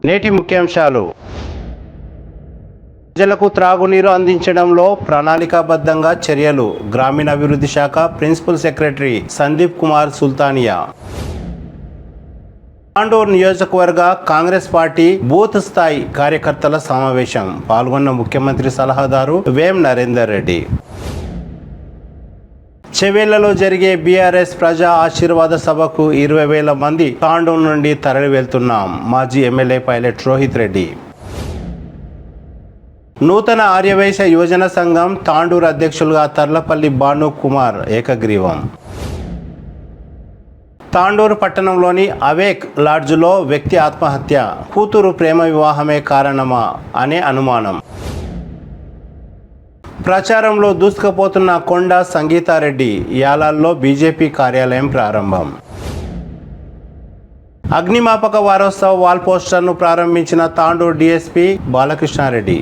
నేటి ముఖ్యాంశాలు. ప్రజలకు త్రాగునీరు అందించడంలో ప్రణాళికాబద్ధంగా చర్యలు. గ్రామీణాభివృద్ధి శాఖ ప్రిన్సిపల్ సెక్రటరీ సందీప్ కుమార్ సుల్తానియా. తాండూరు నియోజకవర్గ కాంగ్రెస్ పార్టీ బూత్ స్థాయి కార్యకర్తల సమావేశం. పాల్గొన్న ముఖ్యమంత్రి సలహాదారు వేం నరేందర్ రెడ్డి. చెవేళ్లలో జరిగే బీఆర్ఎస్ ప్రజా ఆశీర్వాద సభకు 20,000 మంది తాండూరు నుండి తరలి వెళ్తున్నాం. మాజీ ఎమ్మెల్యే పైలట్ రోహిత్ రెడ్డి. నూతన ఆర్యవైశ్య యువజన సంఘం తాండూరు అధ్యక్షులుగా తర్లపల్లి భాను కుమార్ ఏకగ్రీవం. తాండూరు పట్టణంలోని అవేక్ లాడ్జ్లో వ్యక్తి ఆత్మహత్య. కూతురు ప్రేమ వివాహమే కారణమా అనే అనుమానం. ప్రచారంలో దూసుకుపోతున్న కొండ సంగీతారెడ్డి. యాలాల్లో బీజేపీ కార్యాలయం ప్రారంభం. అగ్నిమాపక వారోత్సవ వాల్ పోస్టర్ను ప్రారంభించిన తాండూరు డీఎస్పీ బాలకృష్ణారెడ్డి.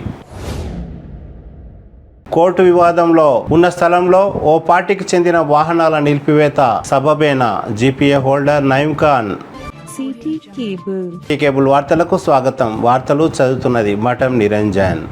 కోర్టు వివాదంలో ఉన్న స్థలంలో ఓ పార్టీకి చెందిన వాహనాల నిలిపివేత సబబేనా? GPA holder Nayeem Khan. Cable వార్తలకు స్వాగతం. వార్తలు చదువుతున్నది మఠం నిరంజన్.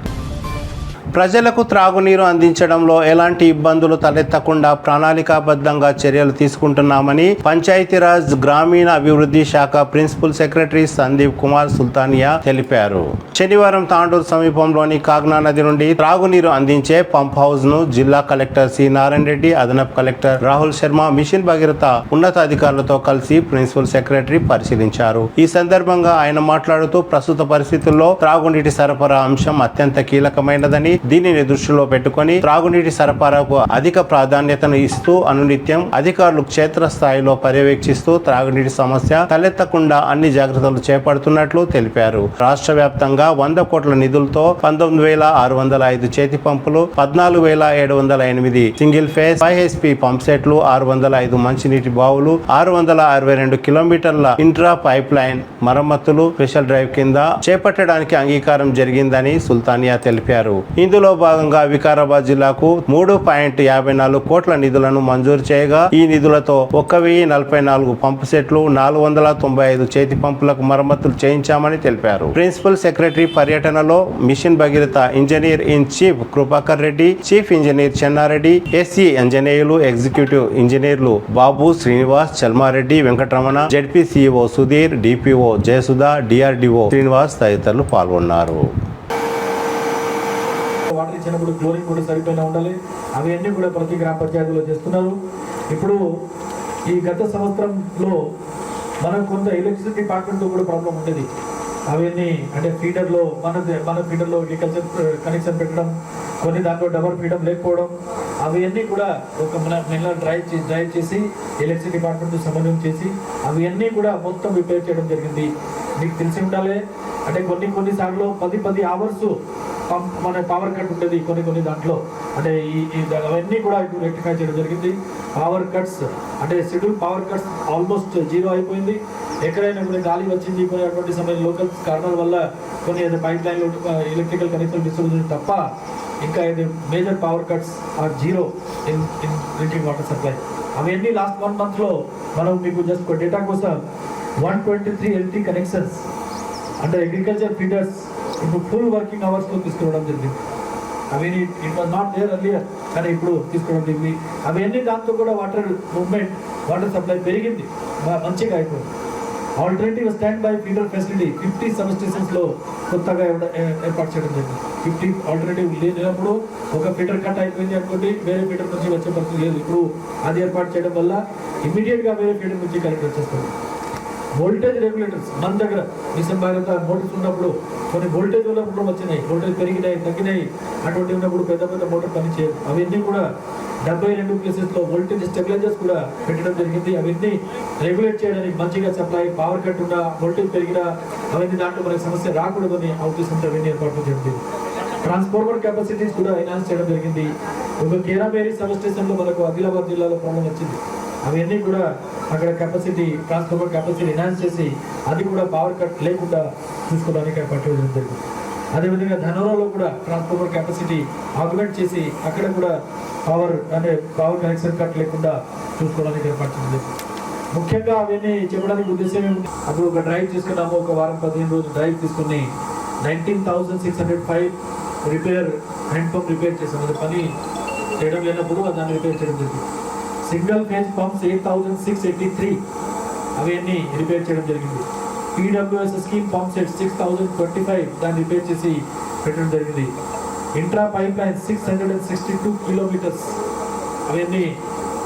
ప్రజలకు త్రాగునీరు అందించడంలో ఎలాంటి ఇబ్బందులు తలెత్తకుండా ప్రణాళికాబద్ధంగా చర్యలు తీసుకుంటున్నామని పంచాయతీరాజ్ గ్రామీణ అభివృద్ధి శాఖ ప్రిన్సిపల్ సెక్రటరీ సందీప్ కుమార్ సుల్తానియా తెలిపారు. శనివారం తాండూరు సమీపంలోని కాగ్నా నది నుండి త్రాగునీరు అందించే పంప్ హౌస్ ను జిల్లా కలెక్టర్ సి నారాయణ రెడ్డి, అదనపు కలెక్టర్ రాహుల్ శర్మ, మిషన్ భగీరథ ఉన్నతాధికారులతో కలిసి ప్రిన్సిపల్ సెక్రటరీ పరిశీలించారు. ఈ సందర్భంగా ఆయన మాట్లాడుతూ ప్రస్తుత పరిస్థితుల్లో త్రాగునీటి సరఫరా అంశం అత్యంత కీలకమైనదని, దీనిని దృష్టిలో పెట్టుకుని త్రాగునీటి సరఫరాకు అధిక ప్రాధాన్యతను ఇస్తూ అనునిత్యం అధికారులు క్షేత్రస్థాయిలో పర్యవేక్షిస్తూ త్రాగునీటి సమస్య తలెత్తకుండా అన్ని జాగ్రత్తలు చేపడుతున్నట్లు తెలిపారు. రాష్ట్ర వ్యాప్తంగా 100 కోట్ల నిధులతో 19,605 చేతి పంపులు, 14,708 సింగిల్ ఫేజ్ 5 HP పంప్ సెట్లు, 605 మంచినీటి బావులు, 662 కిలోమీటర్ల ఇంట్రా పైప్ లైన్ మరమ్మతులు స్పెషల్ డ్రైవ్ కింద చేపట్టడానికి అంగీకారం జరిగిందని సుల్తానియా తెలిపారు. ఇందులో భాగంగా వికారాబాద్ జిల్లాకు 3.54 కోట్ల నిధులను మంజూరు చేయగా ఈ నిధులతో 1,044 పంపు సెట్లు, 495 చేతి పంపులకు మరమ్మతులు చేయించామని తెలిపారు. ప్రిన్సిపల్ సెక్రటరీ పర్యటనలో mission Bhagiratha engineer in chief Kripakar Reddy, chief engineer Chennareddy, SC ఇంజనీర్లు, ఎగ్జిక్యూటివ్ ఇంజనీర్లు Babu, Srinivas, Chalmareddy, Venkataramana, ZP CEO Sudheer, DPO Jayasudha, DRDO Srinivas తదితరులు పాల్గొన్నారు. వాటర్ ఇచ్చినప్పుడు క్లోరిన్ కూడా సరిపోయినా ఉండాలి. అవన్నీ కూడా ప్రతి గ్రామ పంచాయతీలో చేస్తున్నారు. ఇప్పుడు ఈ గత సంవత్సరంలో మనం కొంత ఎలక్ట్రిసిటీ డిపార్ట్మెంట్తో కూడా ప్రాబ్లం ఉండేది. అవన్నీ అంటే ఫీడర్లో మన ఫీడర్లో అగ్రికల్చర్ కనెక్షన్ పెట్టడం, కొన్ని దాంట్లో డబల్ ఫీడర్ లేకపోవడం, అవన్నీ కూడా ఒక నెల డ్రైవ్ చేసి ఎలక్ట్రిసిటీ డిపార్ట్మెంట్తో సమన్వయం చేసి అవన్నీ కూడా మొత్తం రిపేర్ చేయడం జరిగింది. మీకు తెలిసి ఉండాలి, అంటే కొన్ని సార్లు 10 అవర్స్ మన పవర్ కట్ ఉంటుంది. కొన్ని దాంట్లో అంటే అవన్నీ కూడా ఇప్పుడు రెక్టిఫై చేయడం జరిగింది. పవర్ కట్స్ అంటే షెడ్యూల్ పవర్ కట్స్ ఆల్మోస్ట్ 0 అయిపోయింది. ఎక్కడైనా కూడా గాలి వచ్చింది కొన్ని అటువంటి సమయం లోకల్ కారణాల వల్ల కొన్ని పైప్ లైన్లు ఎలక్ట్రికల్ కనెక్షన్ డిస్ట్రిబ్యూషన్ తప్ప ఇంకా ఇది major power cuts or 0 in drinking water supply. అవన్నీ లాస్ట్ 1 మంత్లో మనం మీకు జస్ట్ డేటా కోసం 123 LT కనెక్షన్స్ అంటే అగ్రికల్చర్ ఫీడర్స్ ఇప్పుడు ఫుల్ వర్కింగ్ అవర్స్లో తీసుకురావడం జరిగింది. అవన్నీ it was not there earlier, కానీ ఇప్పుడు తీసుకోవడం జరిగింది. అవన్నీ దాంతో కూడా వాటర్ మూవ్మెంట్, వాటర్ సప్లై పెరిగింది, మంచిగా అయిపోయింది. Alternative stand by feeder facility 50 sub స్టేషన్స్లో కొత్తగా ఏర్పాటు చేయడం జరిగింది. 50 ఆల్టర్నేటివ్ లేనప్పుడు ఒక ఫీడర్ కట్ అయిపోయింది అనుకోండి, వేరే ఫీడర్ నుంచి వచ్చే పరిస్థితి లేదు. ఇప్పుడు అది ఏర్పాటు చేయడం వల్ల ఇమీడియట్గా వేరే ఫీడర్ నుంచి కరెక్ట్ వచ్చేస్తుంది. వోల్టేజ్ రెగ్యులేటర్స్ మన దగ్గర మిషన్ భగీరథ మోటార్స్ ఉన్నప్పుడు కొన్ని వోల్టేజ్ వల్ల ప్రాబ్లం వచ్చినాయి, వోల్టేజ్ పెరిగినాయి, తగ్గినాయి, అటువంటి ఉన్నప్పుడు పెద్ద మోటార్ పనిచేయదు. అవన్నీ కూడా 72 ప్లేసెస్లో వోల్టేజ్ స్టెబిలైజర్స్ కూడా పెట్టడం జరిగింది. అవన్నీ రెగ్యులేట్ చేయడానికి మంచిగా సప్లై, పవర్ కట్ ఉన్నా, వోల్టేజ్ పెరిగినా అవన్నీ దాంట్లో మనకి సమస్య రాకూడదని ఉద్దేశంతో అవన్నీ ఏర్పాటు జరిగింది. ట్రాన్స్ఫార్మర్ కెపాసిటీస్ కూడా ఎన్హాన్స్ చేయడం జరిగింది. ఒక కేరామేరీ సబ్ స్టేషన్లో మనకు ఆదిలాబాద్ జిల్లాలో ప్రాబ్లం వచ్చింది. అవన్నీ కూడా అక్కడ కెపాసిటీ, ట్రాన్స్ఫార్మర్ కెపాసిటీ ఎన్హాన్స్ చేసి అది కూడా పవర్ కట్ లేకుండా చూసుకోవడానికి ఏర్పాటు చేయడం జరిగింది. అదేవిధంగా ధనోరాలో కూడా ట్రాన్స్ఫార్మర్ కెపాసిటీ ఆగ్మెంట్ చేసి అక్కడ కూడా పవర్ కనెక్షన్ కట్ లేకుండా చూసుకోవడానికి ఏర్పాటు చేసింది. ముఖ్యంగా అవన్నీ చెప్పడానికి ఉద్దేశం ఏమిటి? అప్పుడు ఒక డ్రైవ్ తీసుకున్నాము, ఒక వారం 15 రోజులు డ్రైవ్ తీసుకుని 19,605 రిపేర్ హ్యాండ్ పంప్ రిపేర్ చేసాం. అది పని చేయడం లేనప్పుడు దాన్ని రిపేర్ చేయడం జరిగింది. సింగిల్ ఫేజ్ పంప్స్ 8,683 అవన్నీ రిపేర్ చేయడం జరిగింది. PWS స్కీమ్ పంప్ సెట్ 6,025 దాన్ని రిపేర్ చేసి పెట్టడం జరిగింది. ఇంట్రా పైప్ లైన్ 662 కిలోమీటర్స్ అవన్నీ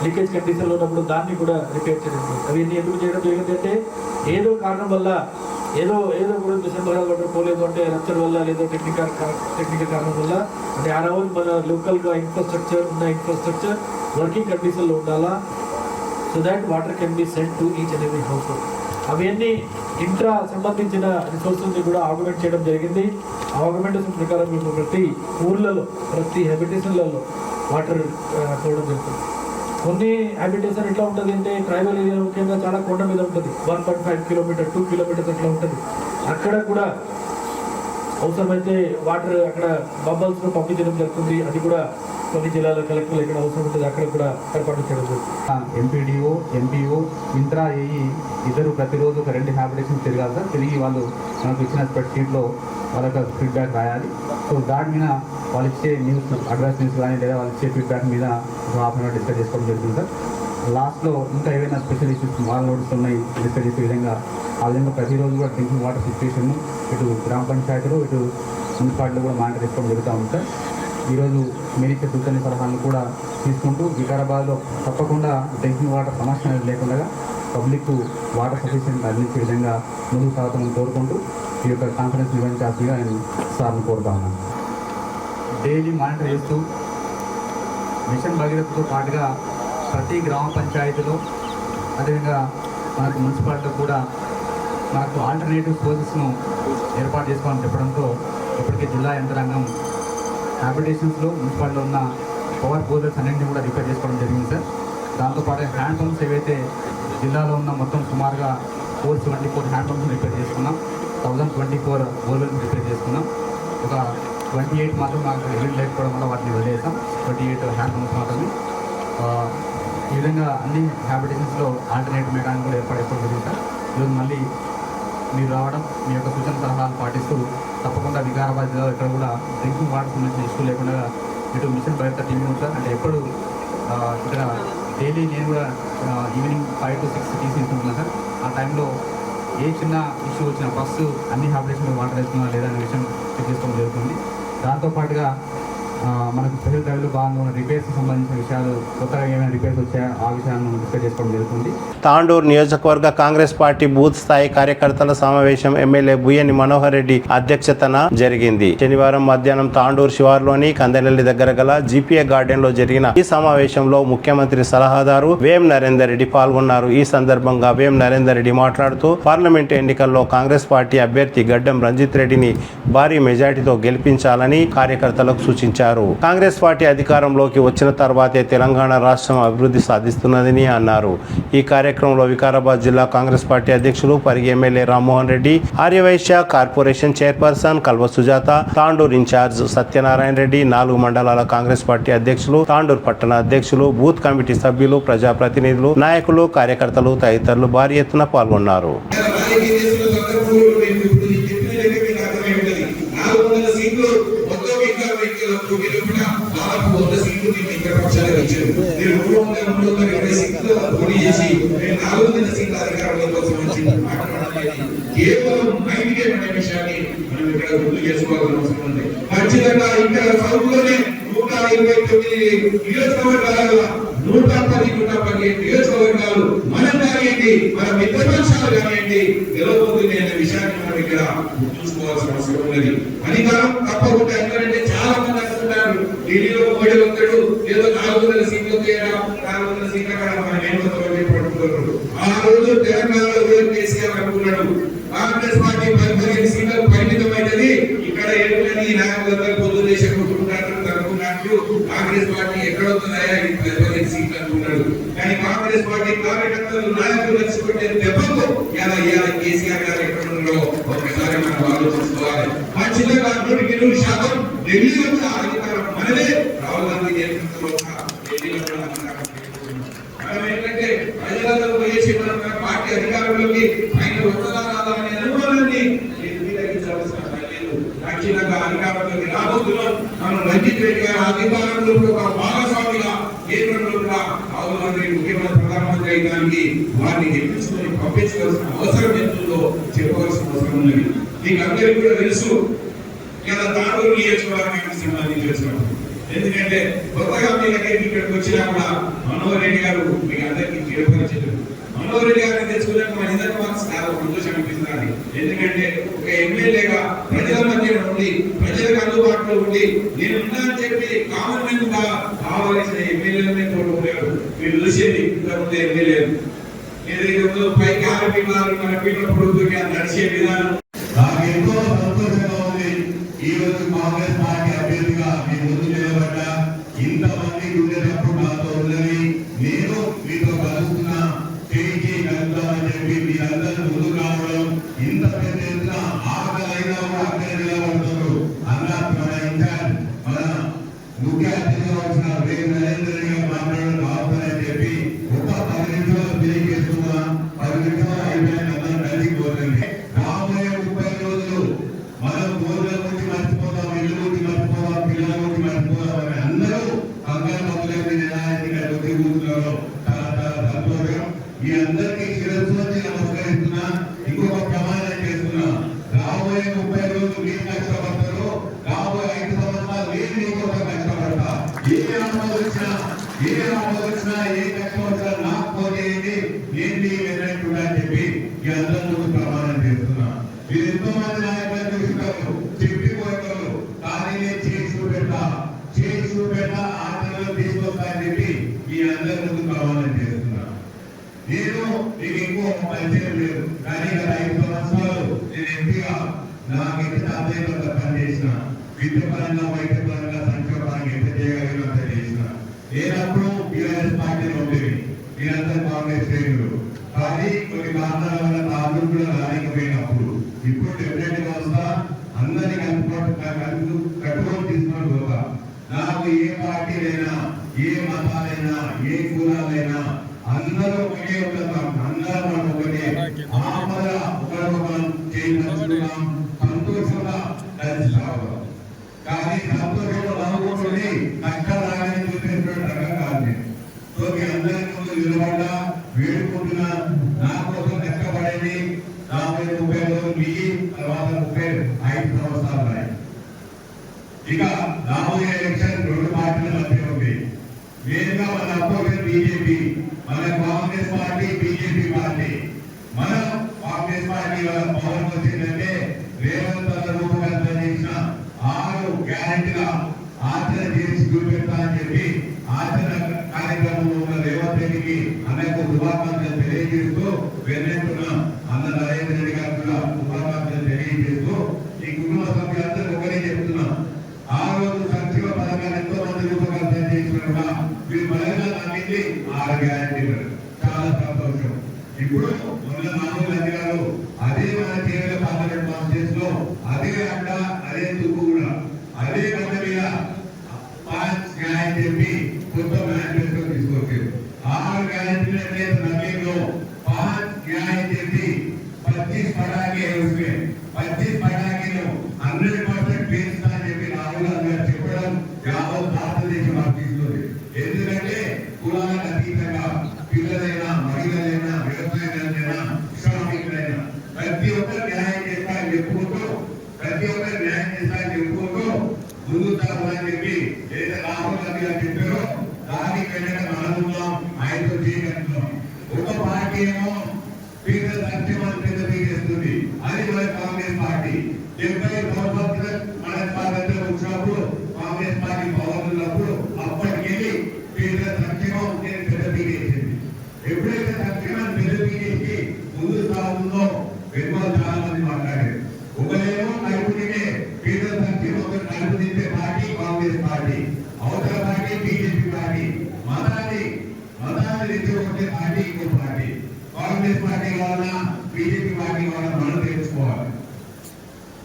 లీకేజ్ కండిషన్లో ఉన్నప్పుడు దాన్ని కూడా రిపేర్ చేయడం జరిగింది. అవన్నీ ఎందుకు చేయడం జరిగింది అంటే ఏదో కారణం వల్ల ఏదో కూడా డిసెంబర్ వాటర్ పోలేదు అంటే రప్చర్ వల్ల లేదో టెక్నికల్ కారణం వల్ల అంటే ఆ రోజు మన లోకల్గా ఇన్ఫ్రాస్ట్రక్చర్ వర్కింగ్ కండిషన్లో ఉండాలా, so that water can be send to each and every house hold. అవన్నీ ఇంట్రా సంబంధించిన రిసోర్సెస్ని కూడా ఆగ్మెంట్ చేయడం జరిగింది. ఆగ్మెంటేషన్ ప్రకారం ఇప్పుడు ప్రతి ఊర్లలో ప్రతి హ్యాబిటేషన్లలో వాటర్ పోవడం జరుగుతుంది. కొన్ని హ్యాబిటేషన్ ఎట్లా ఉంటుంది అంటే ట్రైబల్ ఏరియా ముఖ్యంగా చాలా కొండ మీద ఉంటుంది, 1.5 కిలోమీటర్ 2 కిలోమీటర్స్ అట్లా ఉంటుంది. అక్కడ కూడా అవసరమైతే వాటర్ అక్కడ బబల్స్లో పంపించడం జరుగుతుంది. అది కూడా కొన్ని జిల్లాల కలెక్టర్లు ఎక్కడ అవసరం ఉంటుంది అక్కడ కూడా ఏర్పాటు చేయడం జరుగుతుంది. ఎంపీడీఓ, ఎంపీఓ, ఇంట్రా ఏఈ ఇద్దరు ప్రతిరోజు ఒక 2 హ్యాబిటేషన్ తిరగాలి సార్. తిరిగి వాళ్ళు మనకు ఇచ్చిన స్ప్రెడ్షీట్లో వాళ్ళకి ఫీడ్బ్యాక్ రాయాలి. సో దాని మీద వాళ్ళు ఇచ్చే న్యూస్, అడ్వాన్స్ న్యూస్ కానీ లేదా వాళ్ళు ఇచ్చే ఫీడ్బ్యాక్ మీద ఒక హాఫ్ అన్ అవర్ డిస్కస్ చేసుకోవడం జరుగుతుంది సార్. లాస్ట్లో ఇంకా ఏవైనా స్పెషల్ ఇష్యూస్ వాళ్ళ నోట్స్ ఉన్నాయి డిస్కస్ చేసే విధంగా ఆ విధంగా ప్రతిరోజు కూడా డ్రింకింగ్ వాటర్ సిచ్యువేషన్ ఇటు గ్రామ పంచాయతీలో ఇటు మున్సిపాలిటీలో కూడా మానిటర్ చేసుకోవడం జరుగుతూ ఉంది సార్. ఈరోజు మీరు ఇచ్చే సూచన సలహాలను కూడా తీసుకుంటూ వికారాబాద్లో తప్పకుండా డ్రింకింగ్ వాటర్ సమస్య అనేది లేకుండా పబ్లిక్ వాటర్ సఫిషియెంట్ అందించే విధంగా ముందుకు సాగుతామని కోరుకుంటూ ఈ యొక్క కాన్ఫరెన్స్ నిర్వహించాల్సిందిగా నేను సార్ని కోరుతా ఉన్నాను. డైలీ మానిటర్ చేస్తూ మిషన్ భగీరథతో పాటుగా ప్రతి గ్రామ పంచాయతీలో అదేవిధంగా మనకు మున్సిపాలిటీలో కూడా మనకు ఆల్టర్నేటివ్ సోర్సెస్ను ఏర్పాటు చేసుకోవాలని చెప్పడంతో ఇప్పటికే జిల్లా యంత్రాంగం హ్యాబిటేషన్స్లో మున్సిపాలిటీలో ఉన్న పవర్ బోర్డర్స్ అన్నింటినీ కూడా రిపేర్ చేసుకోవడం జరిగింది సార్. దాంతోపాటు హ్యాండ్ పంప్స్ ఏవైతే జిల్లాలో ఉన్న మొత్తం సుమారుగా 424 హ్యాండ్ పంప్స్ రిపేర్ చేసుకున్నాం, 1024 బోర్వెల్స్ రిపేర్ చేసుకున్నాం. ఒక 28 మాత్రం మాకు ఎవిల్ లేకపోవడం వల్ల వాటిని వదిలేసాం. 28 హ్యాండ్ పంప్స్ మాత్రమే. ఈ విధంగా అన్ని హ్యాబిటేషన్స్లో ఆల్టర్నేటివ్ మెకానిక్ కూడా ఏర్పాటు చేసుకోవడం జరిగింది సార్. ఈరోజు మళ్ళీ మీరు రావడం, మీ యొక్క సూచన సలహాలు పాటిస్తూ తప్పకుండా వికారాబాద్ జిల్లాలో ఇక్కడ కూడా డ్రింకింగ్ వాటర్ సంబంధించిన ఇష్యూ లేకుండా ఇటు మిషన్ భగీరథ టీమ్ ఉంటుంది. అంటే ఎప్పుడు ఇక్కడ డైలీ నేను కూడా ఈవినింగ్ 5 to 6 తీసుకుంటున్నాను సార్. ఆ టైంలో ఏ చిన్న ఇష్యూ వచ్చినా ఫస్ట్ అన్ని హ్యాబిటేషన్ వాటర్ వేస్తున్నా లేదా అనే విషయం చెక్ చేసుకోవడం జరుగుతుంది. దాంతోపాటుగా మనకు స్పెషల్ డ్రైవ్లో భాగంగా ఉన్న రిపేర్స్కి సంబంధించిన విషయాలు, కొత్తగా ఏమైనా రిపేర్స్ వచ్చాయో ఆ విషయాలను డిస్కస్ చేసుకోవడం జరుగుతుంది. తాండూరు నియోజకవర్గ కాంగ్రెస్ పార్టీ బూత్ స్థాయి కార్యకర్తల సమావేశం ఎమ్మెల్యే బుయ్యని మనోహర్ రెడ్డి అధ్యక్షతన జరిగింది. శనివారం మధ్యాహ్నం తాండూరు శివార్లోని కందెనెల్లి దగ్గర గల జీపీఏ గార్డెన్ లో జరిగిన ఈ సమావేశంలో ముఖ్యమంత్రి సలహాదారు వేం నరేందర్ రెడ్డి పాల్గొన్నారు. ఈ సందర్భంగా వేం నరేందర్ రెడ్డి మాట్లాడుతూ పార్లమెంట్ ఎన్నికల్లో కాంగ్రెస్ పార్టీ అభ్యర్థి గడ్డం రంజిత్ రెడ్డిని భారీ మెజార్టీతో గెలిపించాలని కార్యకర్తలకు సూచించారు. కాంగ్రెస్ పార్టీ అధికారంలోకి వచ్చిన తర్వాతే తెలంగాణ రాష్ట్రం అభివృద్ధి సాధిస్తున్నదని అన్నారు. ఈ కార్యక్రమంలో వికారాబాద్ జిల్లా కాంగ్రెస్ పార్టీ అధ్యక్షులు Parigi MLA Rammohan Reddy, Aryavaishya corporation chairperson Kalva Sujatha, Tandur incharge Satyanarayana Reddy, 4 మండలాల కాంగ్రెస్ పార్టీ అధ్యక్షులు, తాండూరు పట్టణ అధ్యక్షులు, బూత్ కమిటీ సభ్యులు, ప్రజాప్రతినిధులు, నాయకులు, కార్యకర్తలు తదితరులు భారీ ఎత్తున పాల్గొన్నారు. ఖచ్చితంగా ఇక్కడ సౌకర్యంలోనే 129 నియోజకవర్గాల 110 నియోజకవర్గాలు మనం కానివ్వండి, మన మిత్రపక్షాలు కానివ్వండి గెలవబోతుంది అనే విషయాన్ని మనం ఇక్కడ చూసుకోవాల్సిన అవసరం ఉన్నది. అధికారం తప్పకుండా ఎందుకంటే చాలా మంది అనుకుంటారు ఢిల్లీలో మోడీ వస్తాడు, ఏదో 400 సీట్లు 400 సీట్ల కాడ మనం ఏమవుతామని పడుతున్నారు. ఆ రోజు తెలంగాణలో కేసీఆర్ అనుకున్నాడు కాంగ్రెస్ పార్టీ 15 సీట్లకు పరిమితమైనది. ఇక్కడ ఏడున్నది నాయకులందరూ పొద్దు దేశం కొట్టుకుంటారు అనుకున్నట్టు కాంగ్రెస్ పార్టీ ఎక్కడ వస్తుందయా 15 సీట్లు అనుకున్నాడు. కానీ కాంగ్రెస్ పార్టీ కార్యకర్తలు నాయకులు వచ్చుకుంటే దెబ్బకు ఇలా కేసీఆర్ గారు ఎక్కడ ఉన్నారో ఒకసారి మనం ఆలోచించుకోవాలి. ఖచ్చితంగా 100% ఢిల్లీలో కూడా అధికారం మనదే. రాహుల్ గాంధీ నేతృత్వంలో ఢిల్లీలో కూడా మనం ఏంటంటే ప్రజలందరూ వేసి మనం మనం రంజిత్ రెడ్డి గారు అధికారంలో ఒక భాగస్వామిగా కేంద్రంలో కూడా రాహుల్ గాంధీ ముఖ్యమంత్రి ప్రధానమంత్రి అయ్యడానికి వారిని గెలిపించుకొని పంపించవలసిన అవసరం ఎంతుందో చెప్పవలసిన అవసరం ఉన్నది. మీకు అందరికీ కూడా తెలుసు ఇలా తాడూరు నియోజకవర్గానికి సంబంధించిన, ఎందుకంటే కొత్తగా మీ దగ్గరికి ఇక్కడికి వచ్చినా కూడా మనోహర్ రెడ్డి గారు మీకు అందరికీ చేరుపరిచారు. మనోహర్ రెడ్డి గారిని తెచ్చుకున్నాక మన ఇద్దరు మాకు చాలా సంతోషం అనిపిస్తుంది. ఎందుకంటే ఒక ఎమ్మెల్యేగా ప్రజల మధ్య ఉండి ప్రజలకు అందుబాటులో ఉండి నేను ఉన్నానని చెప్పి కామన్ మ్యాన్ గా కావాల్సిన ఎమ్మెల్యేలనే తోడుకోలేరు. మీరు చూసేది ఇంతకుముందు ఎమ్మెల్యేలు ఏదైతే పైకి ఆరోగ్యాలు మన పీఠప్పుడు నడిచే విధానం నాకు ఎంతో సంతోషంగా ఉంది. ఈ రోజు కాంగ్రెస్ పార్టీ అభ్యర్థిగా మీ ముందు నిలబడ్డా ఇంతమంది ఉండేటప్పుడు నాతో ఉన్నది. నేను మీతో కలుస్తున్నా చేయించి కలుద్దామని చెప్పి మీరందరూ ముందు రావడం, ఇంత పెద్ద ఎత్తున ఆకలైనా కూడా అక్కడ నిలబడుతున్నారు. అన్న మన ఇన్ఛార్జ్ మన ముఖ్య అతిథిగా వచ్చిన నరేంద్ర రెడ్డి గారు మాట్లాడడం కావాలని చెప్పి ఒక 10 నిమిషాలు తెలియజేస్తున్నా. 10 నిమిషాలు అయిపోయిన అందరం కలిసి పోతుంది. రాబోయే 30 రోజులు మనం గోర్ల గురించి మర్చిపోతాం, ఇల్లు గురించి మర్చిపోతాం, పిల్లల గురించి మర్చిపోతాం అని అందరూ కంగారు పక్కలేని నిరాశగా కూర్చున్నారు. చాలా చాలా సంతోషం. మీ అందరికీ శిరస్సు వచ్చి నమస్కరిస్తున్నా. ఇంకొక ప్రమాణం చేస్తున్నా, రాబోయే 30 రోజులు మీరు కష్టపడతారు, రాబోయే 5 సంవత్సరాలు నేను మీకోసం కష్టపడతా. ఏ ఆపద వచ్చినా ఏ కష్టం వచ్చినా నాకు పోయేది నేను మీ వెన్నట్టుగా చెప్పి మీ అందరూ ప్రమాణం చేస్తున్నా. మీరు ఎంతో మంది నాయకులను చూస్తారు, చెప్పిపోయేవాళ్ళు, కానీ నేను చేసి చూపెట్టా ఆటలు తీసుకొస్తానని చెప్పి మీ అందరి ముందు ప్రమాణం చేస్తున్నా. నేను మీకు ఎక్కువ పరిచయం లేదు, కానీ గత 5 సంవత్సరాలు నేను ఎంపీగా నాకు ఎంత సాధ్యత పనిచేసిన, విద్యపరంగా వైద్యపరంగా సంక్షేమపరంగా ఎంత చేయగలిగినంత చేసిన. నేనప్పుడు టీఆర్ఎస్ పార్టీలో ఉండేవి, మీరందరూ కాంగ్రెస్ శ్రేణులు. కానీ కొన్ని కారణాల వల్ల తాను కూడా రాలేకపోయినప్పుడు ఇప్పుడు డెఫినెట్ గా వస్తా, అందరినీ కట్టుకొని తీసుకొని పోతా. నాకు ఏ పార్టీలైనా, ఏ మతాలైనా, ఏ కులాలైనా అందరూ ఒకే ఉంటాం, అందరూ మనం ఒకటే. ఆపద ఒకరికొకరు చేయించుకుంటాం, సంతోషంగా కలిసి రావడం. కానీ సంతోషంలో నవ్వుకుంటుంది కష్టాలని చూపించడం రకం కాదు నేను. సో మీ అందరి ముందు నిలబడ్డా వేడుకుంటున్నా. నా కోసం కష్టపడేది 40-30 రోజులు మీ తర్వాత 35 సంవత్సరాలు ఉన్నాయి. ఇక రాబోయే ఎలక్షన్ 2 పార్టీల మధ్య ఉంది. మెయిన్గా మన అపోజిషన్ బీజేపీ, మన కాంగ్రెస్ పార్టీ, బీజేపీ పార్టీ. మన కాంగ్రెస్ పార్టీ వాళ్ళ పవన్ వచ్చిందంటే రేవంత్ రూపకల్పన చేసిన 6 గ్యారెంటీగా ఆచరణ చేసి చూపెడతానని చెప్పి ఆచరణ కార్యక్రమంలో ఉన్న రేవంత్ రెడ్డికి అనేక శుభాకాంక్షలు తెలియజేస్తూ వెన్నెట్టున్నా. అన్న నరేంద్ర రెడ్డి గారు కూడా శుభాకాంక్షలు తెలియజేస్తూ ఈ కుటుంబ సభ్యులందరూ ఒకరే చెప్తున్నా, ఆ రోజు సంక్షేమ పథకాలు ఎంతో మంది రూపకల్పన చేసిన కూడా మీరు బలంగా నమ్మింది 6 గ్యారెంటీలు. చాలా సంతోషం. ఇప్పుడు మొన్న మామూలు అధికారులు అదే మన చేరుల పార్లమెంట్ కాన్స్టిట్యూన్స్ లో అదే అడ్డ, అదే తుక్కు కూడా అదే గడ్డ మీద 5 గ్యారెంటీ చెప్పి కొత్త మేనిఫెస్టో తీసుకొచ్చారు. 6 గ్యారెంటీలు అంటే నగేలో 5 గ్యారెంటీ చెప్పి 25 పటాకే उसमें 25 పటాకేలు 100% పేరుస్తా అని చెప్పి రాహుల్ గాంధీ గారు చెప్పడం యావత్ భారతదేశం అర్థిస్తుంది. ఎందుకంటే కులాలకు అతీతంగా పిల్లలైనా, మహిళలైనా, వ్యవసాయమైనా, శ్రామికులైనా ప్రతి ఒక్కరు న్యాయం చేస్తారని చెప్పుకుంటూ ముందు తరఫులని చెప్పి ఏదైతే రాహుల్ గాంధీ గారు చెప్పారో దానికి వెళ్ళిన మనమున్నాం, ఆయనతో చేయగలుగుతాం. ఒక పార్టీ ఏమో పేద సంక్షేమాన్ని పెద్ద చేస్తుంది, అది మన కాంగ్రెస్ పార్టీ. 70 సంవత్సరాలు మన స్వాతంత్రం వచ్చినప్పుడు కాంగ్రెస్ పార్టీ పవర్ ఉన్నప్పుడు అప్పటికెళ్ళి పేద సంక్షేమం పెద్ద చేసింది. ఎప్పుడైతే సంక్షేమాన్ని పెద్ద చేసి ముందు సాగుతుందో వెనుక చాలా మంది మాట్లాడారు. ఒకరేమో నైపుణ్యమే పేద సంక్షేమం నడుపుదించే పార్టీ కాంగ్రెస్ పార్టీ, అవతల పార్టీ బీజేపీ పార్టీ. మతాన్ని రెచ్చగొట్టే పార్టీ ఇంకో పార్టీ. కాంగ్రెస్ పార్టీ కావాలన్నా బీజేపీ పార్టీ కావాలన్నా మనం తెలుసుకోవాలి.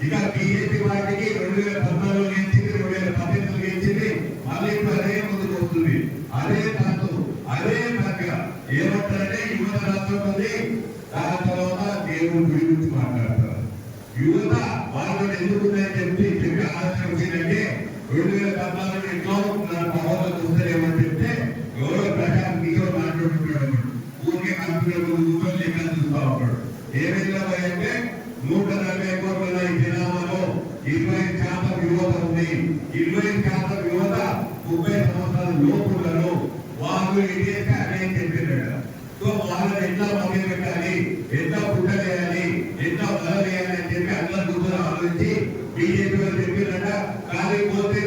ఇక బీజేపీ పార్టీకి 2014 గెలిచింది, 2018 గెలిచింది, మళ్ళీ ఇప్పుడు అదే ముందుకు వస్తుంది. అదే తంతు, అదే ప్రక్రియ. ఏమంటారంటే యువత రాష్ట్రం ఉంది, దాని తర్వాత దేవుడు గుడి గురించి మాట్లాడతారు. యువత వాళ్ళతో ఎందుకుందని చెప్పి ఆలోచన వచ్చిందంటే 2014 నాకు మామూలు చూస్తే ఏమని చెప్తే ఎవరో ప్రజానికి కిషోర్ మాట్లాడుతున్నాడు, ఊరికే కంప్యూటర్ కూర్చొని లెక్కలు చూస్తా ఉంటాడు. ఏ విధంగా అంటే 140 కోట్ల ఈ జనాభాలో 20% యువత ఉంది. 20% యువత 30 సంవత్సరాల లోపులను వాళ్ళు ఇదే అని చెప్పినాడు. సో వాళ్ళని ఎట్లా మంది పెట్టాలి, ఎట్లా పుట్టలేయాలి, ఎట్లా బలవేయాలి అని చెప్పి అందరూ కూర్చొని ఆలోచించి బీజేపీ వాళ్ళు చెప్పినట్ట ఖాళీ పోతే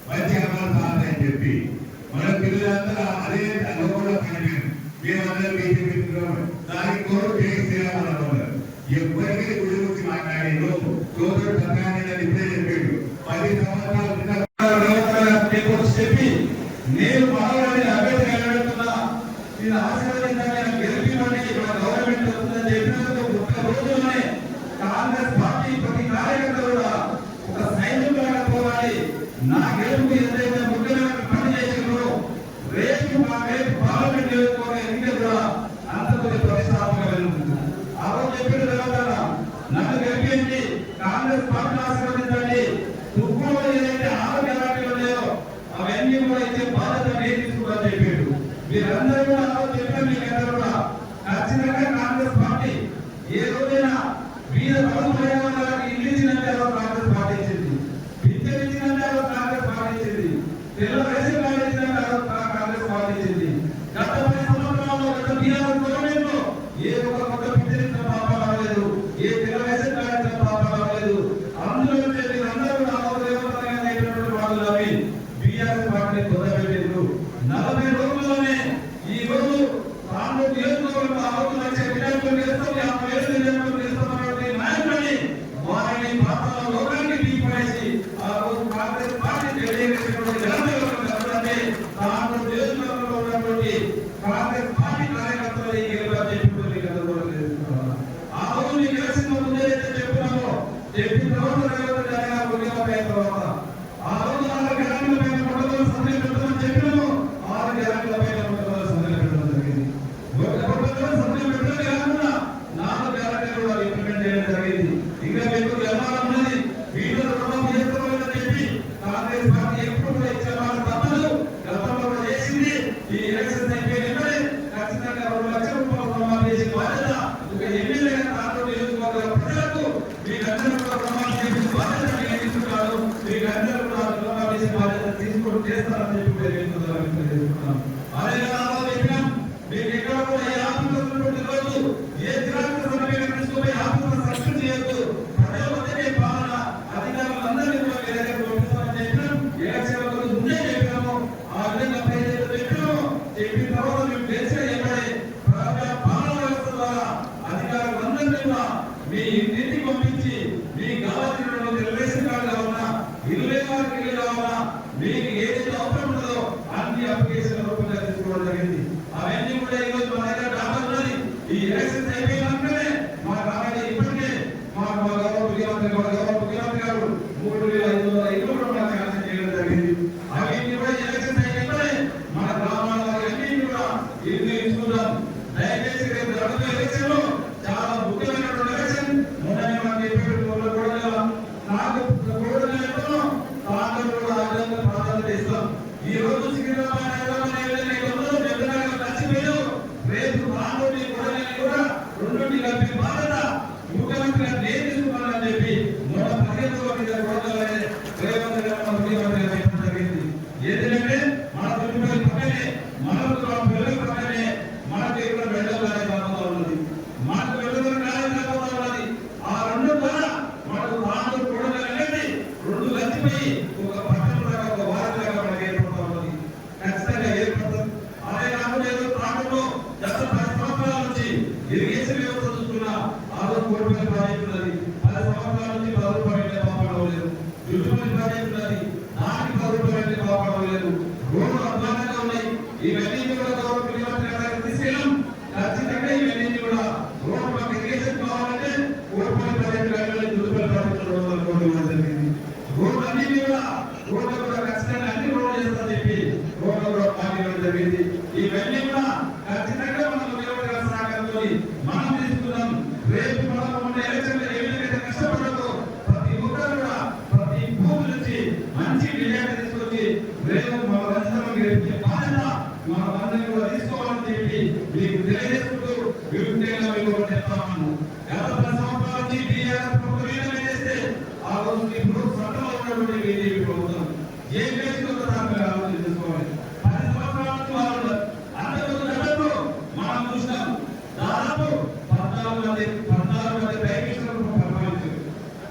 మంచి అమలు సాధన అని చెప్పి మన పిల్లలందరూ అదే అనుకోవడం కనిపించింది. మేమందరం బీజేపీ దానికి కూడా చేయాలన్నారు. ఎప్పటికీ గుడి గురించి మాట్లాడారు. సోదరుడు సత్యానంద ఇప్పుడే చెప్పాడు 10 సంవత్సరాల చెప్పి నేను మానవాడిని అభ్యర్థి కలగడుతున్నా, నేను ఆశీర్వదించాలని గెలిపివ్వండి, మన గవర్నమెంట్ వస్తుందని చెప్పినందుకు ఒక్క రోజులోనే కాంగ్రెస్ పార్టీ ప్రతి కార్యకర్త కూడా ఒక సైన్యంగా పోవాలి. నా గెలుపు ఏదైతే ముఖ్యమైన పని చేసిందో రేపు పార్లమెంట్ నియోజకవర్గ ఎన్నికలు కూడా అంతకు ప్రతిష్టాత్మకమైన ఆ రోజు చెప్పిన తర్వాత నన్ను గెలిపించి కాంగ్రెస్ పార్టీ ఆశీర్వదించండి. దుఃఖంలో ఏదైతే 6 గ్యారెంటీలు ఉన్నాయో అవన్నీ కూడా ఇచ్చే బాధ్యత నేను తీసుకుంటాను చెప్పాడు. మీరందరూ కూడా ఆ రోజు చెప్పిన మీకందరూ కూడా ఖచ్చితంగా కాంగ్రెస్ పార్టీ ఏ రోజైనా వీధ పదవులకు ఇల్లు ఇచ్చినట్టే కాంగ్రెస్ పార్టీ ఇచ్చింది, విద్య ఇచ్చినట్టే కాంగ్రెస్ పార్టీ ఇచ్చింది, తెల్ల రేషన్ కార్డు ఇచ్చినట్టే కాంగ్రెస్ పార్టీ ఇచ్చింది. గత 10 సంవత్సరాల్లో గత బీఆర్ఎస్ గవర్నమెంట్ లో ఏ ఒక్క కొత్త విద్య ఇచ్చిన పాపం రాలేదు, ఏ తెల్ల రేషన్ కార్డు ఇచ్చిన పాపం రాలేదు. అందులో అందరూ వాళ్ళు అవి బీఆర్ఎస్ పార్టీని కొత్తపెట్టారు. 40 రోజుల్లోనే ఈ రోజు రాష్ట్ర నియోజకవర్గంలో ఆ రోజు లక్ష విద్యార్థులు చేస్తాం, 50,000 విద్యార్థులు చేస్తున్నటువంటి నాయకులని వారిని పాత్రల లోకానికి తీసిపడేసి ఆ రోజు కాంగ్రెస్ పార్టీ తెలియజేసినటువంటి జనతలంటే రాష్ట్ర నియోజకవర్గంలో ఉన్నటువంటి కాంగ్రెస్ పార్టీ కార్యకర్తలు ఆ రోజు మీకు తెలిసిన ముందే చెప్తున్నామో చెప్పిన తర్వాత ఆ రోజు 6 గ్యారెంటీల పైన మొదలు సందేహం పెట్టమని చెప్పినాము. 6 గ్యారెంటీల పైన మొదలు సందేహం పెట్టడం జరిగింది. సందేహం పెట్టడం కాకుండా 4 గ్యారెంటీలు కూడా ఇంప్లిమెంట్ చేయడం జరిగింది. ఇంకా మీకు వ్యవహారం ఉన్నది, వీళ్ళు రుణం చేస్తామని చెప్పి కాంగ్రెస్ పార్టీ ఎప్పుడు కూడా ఇచ్చే మాట తప్పదు, గతంలో కూడా చేసింది. ఈ ఎలక్షన్ అయిపోయినప్పుడే ఖచ్చితంగా 2 లక్షల రూపాయల రుణమాఫీ చేసే బాధ్యత ఒక ఎమ్మెల్యేగా తాను నియోజకవర్గ ప్రజలకు మీకందరూ కూడా రుణమాఫీ చేసే బాధ్యత నేను తీసుకుంటాను. మీకందరూ బాధ్యత తీసుకొని చేస్తారని చెప్పి తెలియజేస్తున్నాం. అదే చెప్పినాం, మీకు ఎక్కడ కూడా ఏ ఆఫీసులు తెలియదు, ఏ జిల్లాకు సమయంలో తీసుకుపోయి ఆఫీసులు సస్పెండ్ చేయొద్దు, ప్రజల మధ్యనే పాలన అధికారులందరినీ కూడా మీ దగ్గర పంపిస్తామని చెప్పినాం. ఎలక్షన్ ముందే చెప్పినాము, ఆ విధంగా చెప్పినాము. చెప్పిన తర్వాత మేము తెలిసిన ఏమడే పాలన వ్యవస్థ ద్వారా అధికారులందరినీ కూడా మీ ఇంటికి పంపించి మీకు కావాల్సిన రేషన్ కార్డు కావాలన్నా, ఇల్లు వారికి ఇల్లు కావాలన్నా, మీకు ఏదైతే అవసరం ఉంటుందో అన్ని అప్లికేషన్ రూపంగా తీసుకోవడం జరిగింది. అవన్నీ కూడా ఈరోజు మా దగ్గర డాటా ఉన్నది. ఈ ఎలక్షన్స్ అయిపోయినాకనే మా రాబోయే ఇప్పటికే మా గౌరవ ముఖ్యమంత్రి గారు 3,500 ఇల్లు కూడా మనకు శాంక్షన్ చేయడం జరిగింది. అవన్నీ కూడా ఎలక్షన్స్ అయిపోయినాకనే మన గ్రామాల అన్ని కూడా ఇల్లు ఇచ్చుకుంటాం. దయచేసి రేపు జరుగుతున్న ఎలక్షన్ లో చాలా ముఖ్యమైనటువంటి ఎలక్షన్. మొన్ననే మనం చెప్పేటువంటి నాకు ప్రాధాన్యత ఇస్తాం. ఈ రోజు సికింద్రాబాద్ నచ్చిపోయారు, రేపు రానుడి కూడా 2 కలిపి బాధ్యత ముఖ్యమంత్రి నేను తీసుకున్నానని చెప్పి మొన్న 15వ రేవంత్ రెడ్డి ముఖ్యమంత్రి చెప్పడం జరిగింది. ఏంటంటే మన పిల్లల పక్కనే పిల్లల పక్కనే మనకు ఇక్కడ వెళ్ళగానే కాకుండా ఉన్నది, మనకు వెళ్ళగానే కాకుండా ఉన్నది. ఆ 2 ద్వారా మనకు రాను కూడా వెళ్ళండి 2 కలిసిపోయి ఒక పట్టణంలాగా ఒక వారంలాగా మనకి ఏర్పడుతూ ఉన్నది, ఖచ్చితంగా ఏర్పడుతుంది. అదే కాకుండా ఏదో ప్రాంతంలో గత 10 సంవత్సరాల నుంచి ఇరిగేషన్ వ్యవస్థ చూస్తున్నా ఆ రోజు కోటి ప్రాజెక్ట్ ఉన్నది. 10 సంవత్సరాల నుంచి 10 రూపాయలు కాపాడడం లేదు. యూటిలిటీ ప్రాజెక్ట్ ఉన్నది, దానికి 10 రూపాయలు కాపాడడం లేదు. రోడ్లు అధ్వానంగా ఉన్నాయి. ఇవన్నీ కూడా గౌరవ ముఖ్యమంత్రి గారికి తీసుకెళ్ళాం. ఖచ్చితంగా ఇవన్నీ కూడా రోడ్డు మాకు ఇరిగేషన్ కావాలంటే కోటి ప్రాజెక్టు కానీ యూటిలిటీ ప్రాజెక్టు జరిగింది. రోడ్లు అన్ని కూడా రోడ్లు కూడా ఖచ్చితంగా అన్ని రోడ్లు చేస్తామని చెప్పి రోడ్లు కూడా పాటించడం జరిగింది. ఇవన్నీ కూడా ఖచ్చితంగా మనం ముఖ్యమంత్రి సహకారంతో మనం తీసుకున్నాం. రేపు మనం ఎలక్షన్ ఏ విధంగా కష్టపడదు ప్రతి ఒక్కరు కూడా ప్రతి భూమి నుంచి చేసుకోవాలని చెప్పి మీకు తెలియజేస్తూ విరుద్ధంగా మీకు చెప్తాను. గత 10 సంవత్సరాల నుంచి టీఆర్ఎస్ ప్రభుత్వం ఏదైనా చేస్తే ఆ రోజు ఇప్పుడు సొంతంలో ఉన్నటువంటి బీజేపీ ప్రభుత్వం ఏం చేస్తుందో దాన్ని ఆలోచన చేసుకోవాలి. 10 సంవత్సరాల నుంచి వాళ్ళు అందరూ గతంలో మనం చూసినాం. దాదాపు 14 మంది ప్రైవేటులను పరిపాలించారు.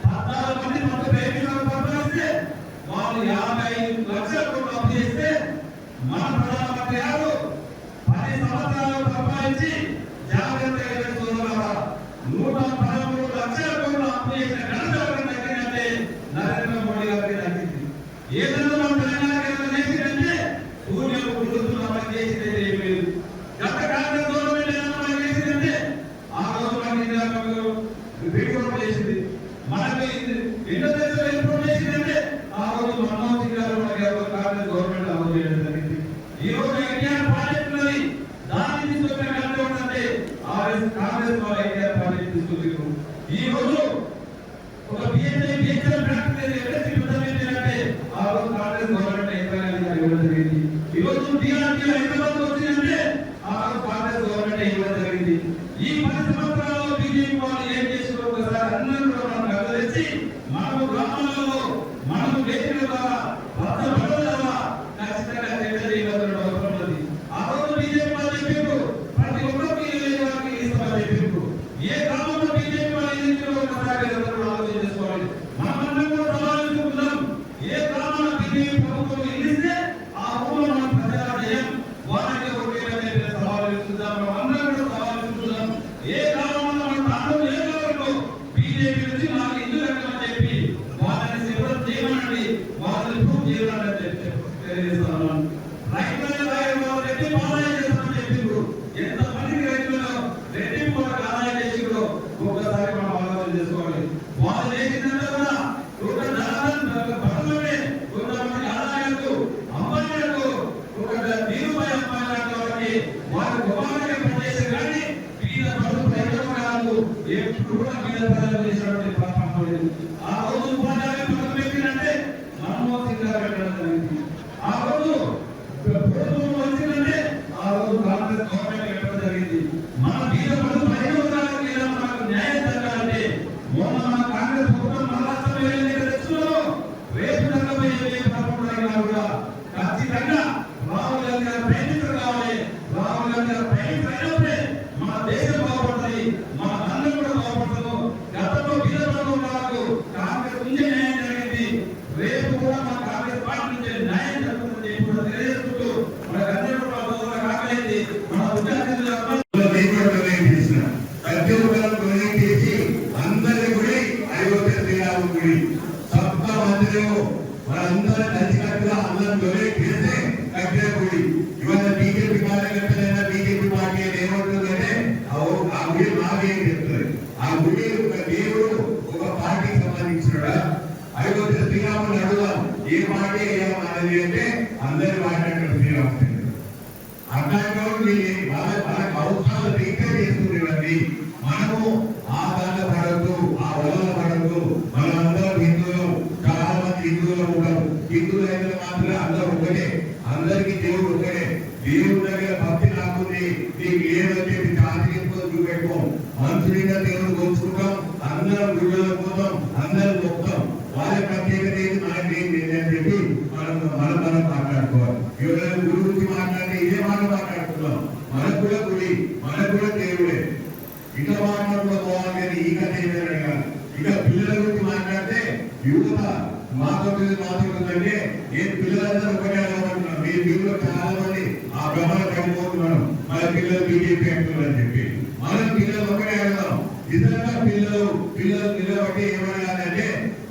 14 మంది ప్రైవేటులను పరిపాలిస్తే వాళ్ళు 55 లక్షల కోట్లు అప్పు చేస్తే మన ప్రధానమంత్రి గారు 10 సంవత్సరాలు పరిపాలించి జాగ్రత్తగా చూడాలా 113 లక్షల కోట్లు అప్పు చేసిన ఘనత తగ్గిందంటే నరేంద్ర మోడీ గారికి తగ్గింది. ఏదైనా మన తెలంగాణ చేసిందంటే సూర్యుడు పుడుతున్నామని చేసింది ఏం లేదు. గత కాంగ్రెస్ గవర్నమెంట్ ఏమన్నా చేసిందంటే ఆ రోజు మనకి రిపోర్ట్ చేసింది. మనకి ఇంటర్నేషనల్ రిపోర్ట్ చేసిందంటే ఆ రోజు మన్మోహన్ సింగ్ గారు కాంగ్రెస్ గవర్నమెంట్ అమలు చేయడం జరిగింది. ఈ రోజు ఎన్టీఆర్ ప్రాజెక్ట్ ఉన్నది, దాన్ని తీసుకొచ్చిన ఘనత ఉందంటే కాంగ్రెస్ వాళ్ళ ఎన్టీఆర్ ప్రాజెక్ట్ తీసుకొచ్చారు. ఈ రోజు ఒక బిహెచ్ఎల్ ఫ్యాక్టరీ అంటే ఆ రోజు కాంగ్రెస్ గవర్నమెంట్ ఇవ్వడం జరిగింది. ఈ రోజు టీఆర్టీ హైదరాబాద్ వచ్చిందంటే ఆ రోజు కాంగ్రెస్ గవర్నమెంట్ ఇవ్వడం జరిగింది. ఈ 10 సంవత్సరాల్లో బీజేపీ వాళ్ళు ఏం చేసిన ఒకసారి అందరూ కూడా మనం గమనించి మనము గ్రామాలలో మనము వేదిక ద్వారా ఖచ్చితంగా చర్చ చేయవలసిన అవసరం ఉన్నది. ఆ రోజు బీజేపీ వాళ్ళు చెప్పారు ప్రతి ఒక్కరికి ఇస్తామని చెప్పారు. ఏ గ్రామంలో బీజేపీ వాళ్ళు ఒకసారి ఆలోచన చేసుకోవాలి. మనమందరం కూడా సమావేశిస్తున్నాం. ఏ గ్రామంలో బీజేపీ ప్రభుత్వం ఇస్తే ఆ ఊళ్ళో మనం ప్రచారం చేయం. వారికి ఒకే సమావేశిస్తున్నాం. మనం అందరం కూడా సమావేశిస్తున్నాం. ఏ గ్రామంలో మన ప్రాంతం ఏ గ్రామంలో బీజేపీ నుంచి నాకు ఇల్లు కట్టమని చెప్పి వాళ్ళని సిద్ధం చేయమనండి, వాళ్ళని ప్రూవ్ చేయాలని తెలియజేస్తున్నాను. రైతులను రెడ్డి ఆదాయం చేస్తామని చెప్పిండ్రు. ఎంతమందికి రైతులను రెడ్డి ఆదాయం చేసిండ్రో ఒక్కసారి మనం ఆలోచన చేసుకోవాలి. వాళ్ళు చేసిందంటే కూడా బట్టలనే కొంతమంది ఆదాయాలకు అమ్మాయిలకు ఒక నీరుపై అమ్మాయిలకు వారి గొప్పగా పనిచేసే కానీ వీళ్ళ బడుగు ప్రయోజనాలు ఎప్పుడు కూడా వీళ్ళ ప్రజలు చేసినటువంటి పాపం లేదు. ఆ రోజు ఉపాధ్యాయులు పథకం పెట్టిందంటే మన్మోహన్ సింగ్ గారు పెట్టడం జరిగింది. ఆ రోజు ప్రభుత్వం వచ్చిందంటే ఆ రోజు కాంగ్రెస్ గవర్నమెంట్ పెట్టడం జరిగింది. మన వీళ్ళ బడుగు ప్రయోజనాలకు మనకు న్యాయం జరగాలంటే మొన్న మన కాంగ్రెస్ ప్రభుత్వం మహారాష్ట్రలో తెచ్చుకున్నారో రేపు జరగబోయే ప్రభుత్వం కూడా ఖచ్చితంగా రాహుల్ గాంధీ గారు ప్రేమితులు కావాలి. రాహుల్ గాంధీ గారు ప్రేమితులు అయినప్పుడే మన దేశం బాగుపడుతుంది, మన అందరూ కూడా బాగుపడతాము. గతంలో బీజేపీ కాంగ్రెస్ నుంచే న్యాయం జరిగింది. రేపు కూడా మన కాంగ్రెస్ పార్టీ నుంచే న్యాయం జరుగుతుందని చెప్పి కూడా తెలియజేస్తూ మనకు అందరూ కూడా కాకలేదు మన విద్యార్థులు అందరి గుడి అయోధ్య శ్రీరాము గుడి సప్త మందిలో మనందరం కలిసికట్టుగా అందరం డొనేట్ చేస్తే కట్టిన గుడి. ఇవాళ బీజేపీ కార్యకర్తలైనా బీజేపీ పార్టీ ఏమంటుందంటే ఆ గుడి మాకేం చెప్తుంది. ఆ గుడి ఒక దేవుడు ఒక పార్టీకి సంబంధించినడా? అయోధ్య శ్రీరాముని అడుగుదాం ఏ పార్టీ ఏమన్నది అంటే అందరి మాట్లాడినట్టు శ్రీరామచంద్రుడు అట్లాంటి వాళ్ళకి అవసరాలు రీతే చేస్తున్నది. మనము ఆ దాంట్లో పడద్దు, ఆ వల్ల పడద్దు. మనందరం హిందువులు, చాలా మంది హిందువులు ఉంటారు. హిందువులు అయితే మాత్రం అందరూ ఒకటే, అందరికీ దేవుడు ఒకటే. దేవుడి దగ్గర భక్తి నాకుంది, నీకు లేదని చెప్పి చాతికించుకొని చూపెట్టుకోం. మనుషుడిగా దేవుడు కోసుకుంటాం, అందరం గుడిలో పోతాం, అందరం మొత్తం. వాళ్ళ ప్రత్యేకత ఏది మనకేం లేదని చెప్పి మనం మాట్లాడుకోవాలి. ఎవరైనా గుడి గురించి మాట్లాడితే ఇదే మాట మాట్లాడుతున్నాం. మనకు కూడా గుడి, మనకు కూడా దేవుడే. ఇక మాట్లాడుతూ పోవాలి కానీ ఈ కథ ఏదైనా కాదు. ఇక పిల్లల గురించి మాట్లాడితే యువత మాట్లాడుతుందంటే నేను పిల్లలందరూ ఒకటే అనుకుంటున్నాను. మీ వీళ్ళు చాలా మంది ఆ భ్రమణ కలిగిపోతున్నాను మన పిల్లలు బీజేపీ అంటున్నారని చెప్పి. మనం పిల్లలు ఒకటే అడుగుదాం. నిజంగా పిల్లలు నిలబట్టి ఏమడగాలంటే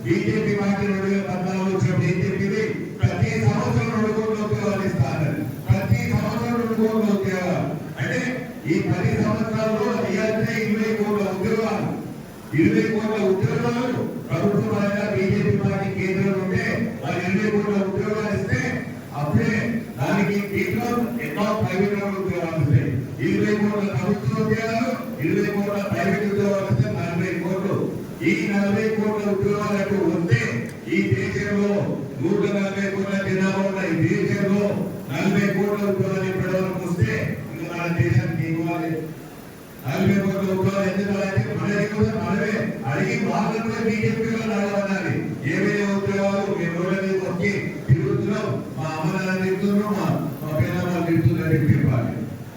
బీజేపీ పార్టీ 2014 వచ్చినప్పుడు ఏం చెప్పింది? ప్రతి సంవత్సరం 2 కోట్ల ఉద్యోగాలు ఇస్తారు. ప్రతి సంవత్సరం 2 కోట్ల ఉద్యోగాలు అంటే ఈ 10 సంవత్సరాల్లో ఇయాలంటే 20 కోట్ల ఉద్యోగాలు. 20 కోట్ల ఉద్యోగాలు ప్రభుత్వ పరంగా బీజేపీ పార్టీ కేంద్రంలో ఉంటే వాళ్ళు 20 కోట్ల ఉద్యోగాలు ఇస్తే అప్పుడే దానికి ఎన్నో ప్రైవేట్ ఉద్యోగాలు వస్తాయి. 20 కోట్ల ప్రభుత్వ ఉద్యోగాలు, 20 కోట్ల ప్రైవేట్ ఉద్యోగాలు వస్తే 40 కోట్లు. ఈ 40 కోట్ల ఉద్యోగాలకు వస్తే ఈ దేశంలో 140 కోట్ల జనాభా ఉన్న ఈ దేశంలో 40 కోట్ల ఉద్యోగాలు ఇప్పటి వరకు వస్తే బీజేపీలో నడవనాలి. ఏమైనా ఉద్యోగాలు మేము రోడ్ల మీద వచ్చి తిరుగుతున్నాం, మా అమ్మనాన్న తిరుగుతున్నాం, మా పిల్లలు తిరుగుతున్నారని చెప్పాలి.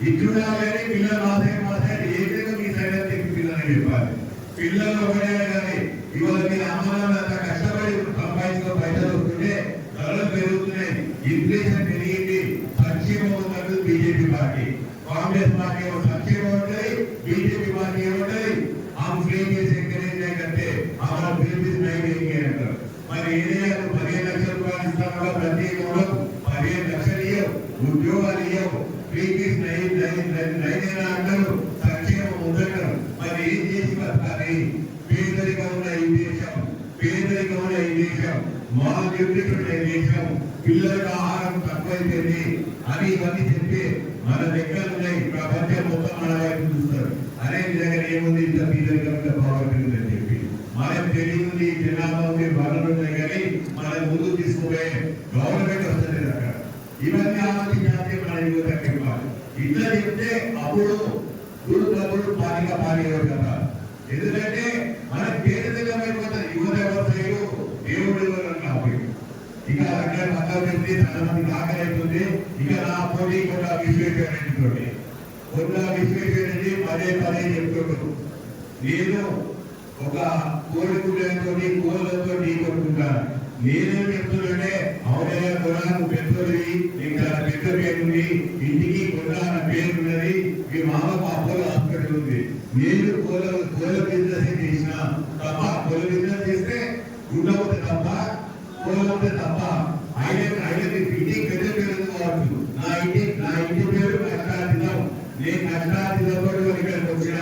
ఇట్లున్నా కానీ పిల్లలు మా సైడ్ ఏదైనా మీ సైడ్ అని చెప్పి పిల్లలని చెప్పాలి. పిల్లలు ఒకటే కానీ ఇవాళ మీ అమ్మనాన్న అంత కష్టపడి సంపాదించిన పైసలు వస్తుంటే ధరలు పెరుగుతున్నాయి, ఇన్ఫ్లేషన్ పెరిగింది, సంక్షేమం ఉన్నట్టు బీజేపీ పార్టీ. కాంగ్రెస్ పార్టీ ఏమో సంక్షేమం ఉంటుంది, బీజేపీ పార్టీ ఏముంటుంది हम फ्री में से करेंगे करते हमारा बिल भी नहीं देंगे अंदर మరి ఏరియా 15 లక్షల రూపాయలు ఇస్తామో ప్రతి మూడు 15 లక్షలు ఇయ్యో ఉద్యోగాలు ఇయ్యో ఫ్రీ ఫీస్ నైనా అంటారు, సంక్షేమం ఉందంటారు. మరి ఏం చేసి బతకాలి? పేదరికం ఉన్న ఈ దేశం మాల్ న్యూట్రిషన్ దేశం, పిల్లలకు ఆహారం తక్కువైపోయింది అని ఇవన్నీ చెప్పి మన దగ్గర ఉన్నాయి. ప్రపంచం మొత్తం మన వైపు చూస్తారు. అనే విధంగా ఏముంది ఇంత బీదరికంగా బాగుంటుందని చెప్పి మనం తెలియదు, జనాభా ఉంది, బరువులు ఉన్నాయి, కానీ మనం ముందుకు తీసుకుపోయే గవర్నమెంట్ వస్తలేదు అక్కడ. ఇవన్నీ ఆలోచించాలి మన యువతకి ఇవ్వాలి. ఇట్లా చెప్తే అప్పుడు గురుతప్పుడు పాని కదా. ఎందుకంటే మనం పేదరికం అయిపోతుంది. యువత వ్యవసాయం దేవుడు ఎవరు కాబట్టి ఇక అక్కడ పక్కన పెట్టి చాలా మంది ఆకలి అవుతుంది. ఇక నా పోటీ కూడా విశ్వేశ్వరుడి విశ్వేశ్వరుడి పదే చెప్తున్నాడు, నేను ఒక కోడిగుడ్లతో కోళ్ళతో ఢీ కొట్టుకుంటాను. నేనేం చెప్తున్నానంటే అవునయ్యా కొనాను పెద్దది, నీకు చాలా పెద్ద పేరుంది, ఇంటికి కొనాన పేరున్నది, మీ మామ అపోలో హాస్పిటల్ ఉంది. నేను కోళ్ళ బిజినెస్ చేసిన తప్ప, కోళ్ళ బిజినెస్ చేస్తే ఉండవద్దు తప్ప, కోళ్ళవద్దు తప్ప. ఆయనకి ఇంటికి పెద్ద పేరు కావచ్చు. నా ఇంటి పేరు కష్టార్థితం. నేను కష్టార్థితంతో ఇక్కడికి వచ్చిన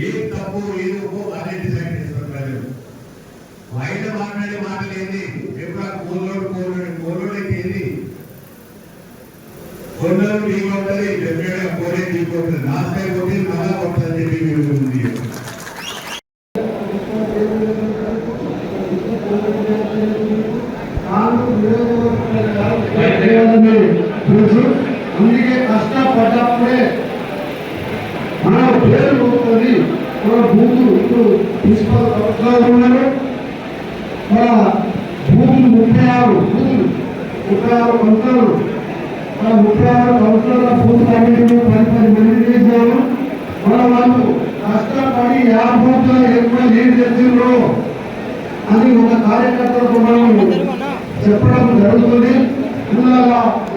ఏం తప్పు ఏదో అదే డిసైడ్ చేస్తారు ప్రజలు. బయట మాట్లాడే మాటలు ఏంది? ఎప్పుడు కోలోడు అయితే ఏంది? కొండలు ఢీకొంటది, డెఫినెట్గా కోడే ఢీకొంటుంది. నాశనం కొట్టి మళ్ళా కొట్టదని చెప్పి మీరు ఉంది. అందుకే కష్టపడ్డప్పుడే మన పేరు పోతుంది. మన భూములు ఇప్పుడు మున్సిపల్ కౌన్సిలర్ ఉన్నారు, మన భూములు 36 కౌన్సిలర్లు, మన 36 కౌన్సిలర్ల భూములు అన్నింటినీ 10 మంది చేశాము. మన వాళ్ళు కష్టపడి 50 బూతుల ఎక్కువ ఏం చేసిండ్రో అని ఒక కార్యకర్తలకు మనం చెప్పడం జరుగుతుంది. ఇందులో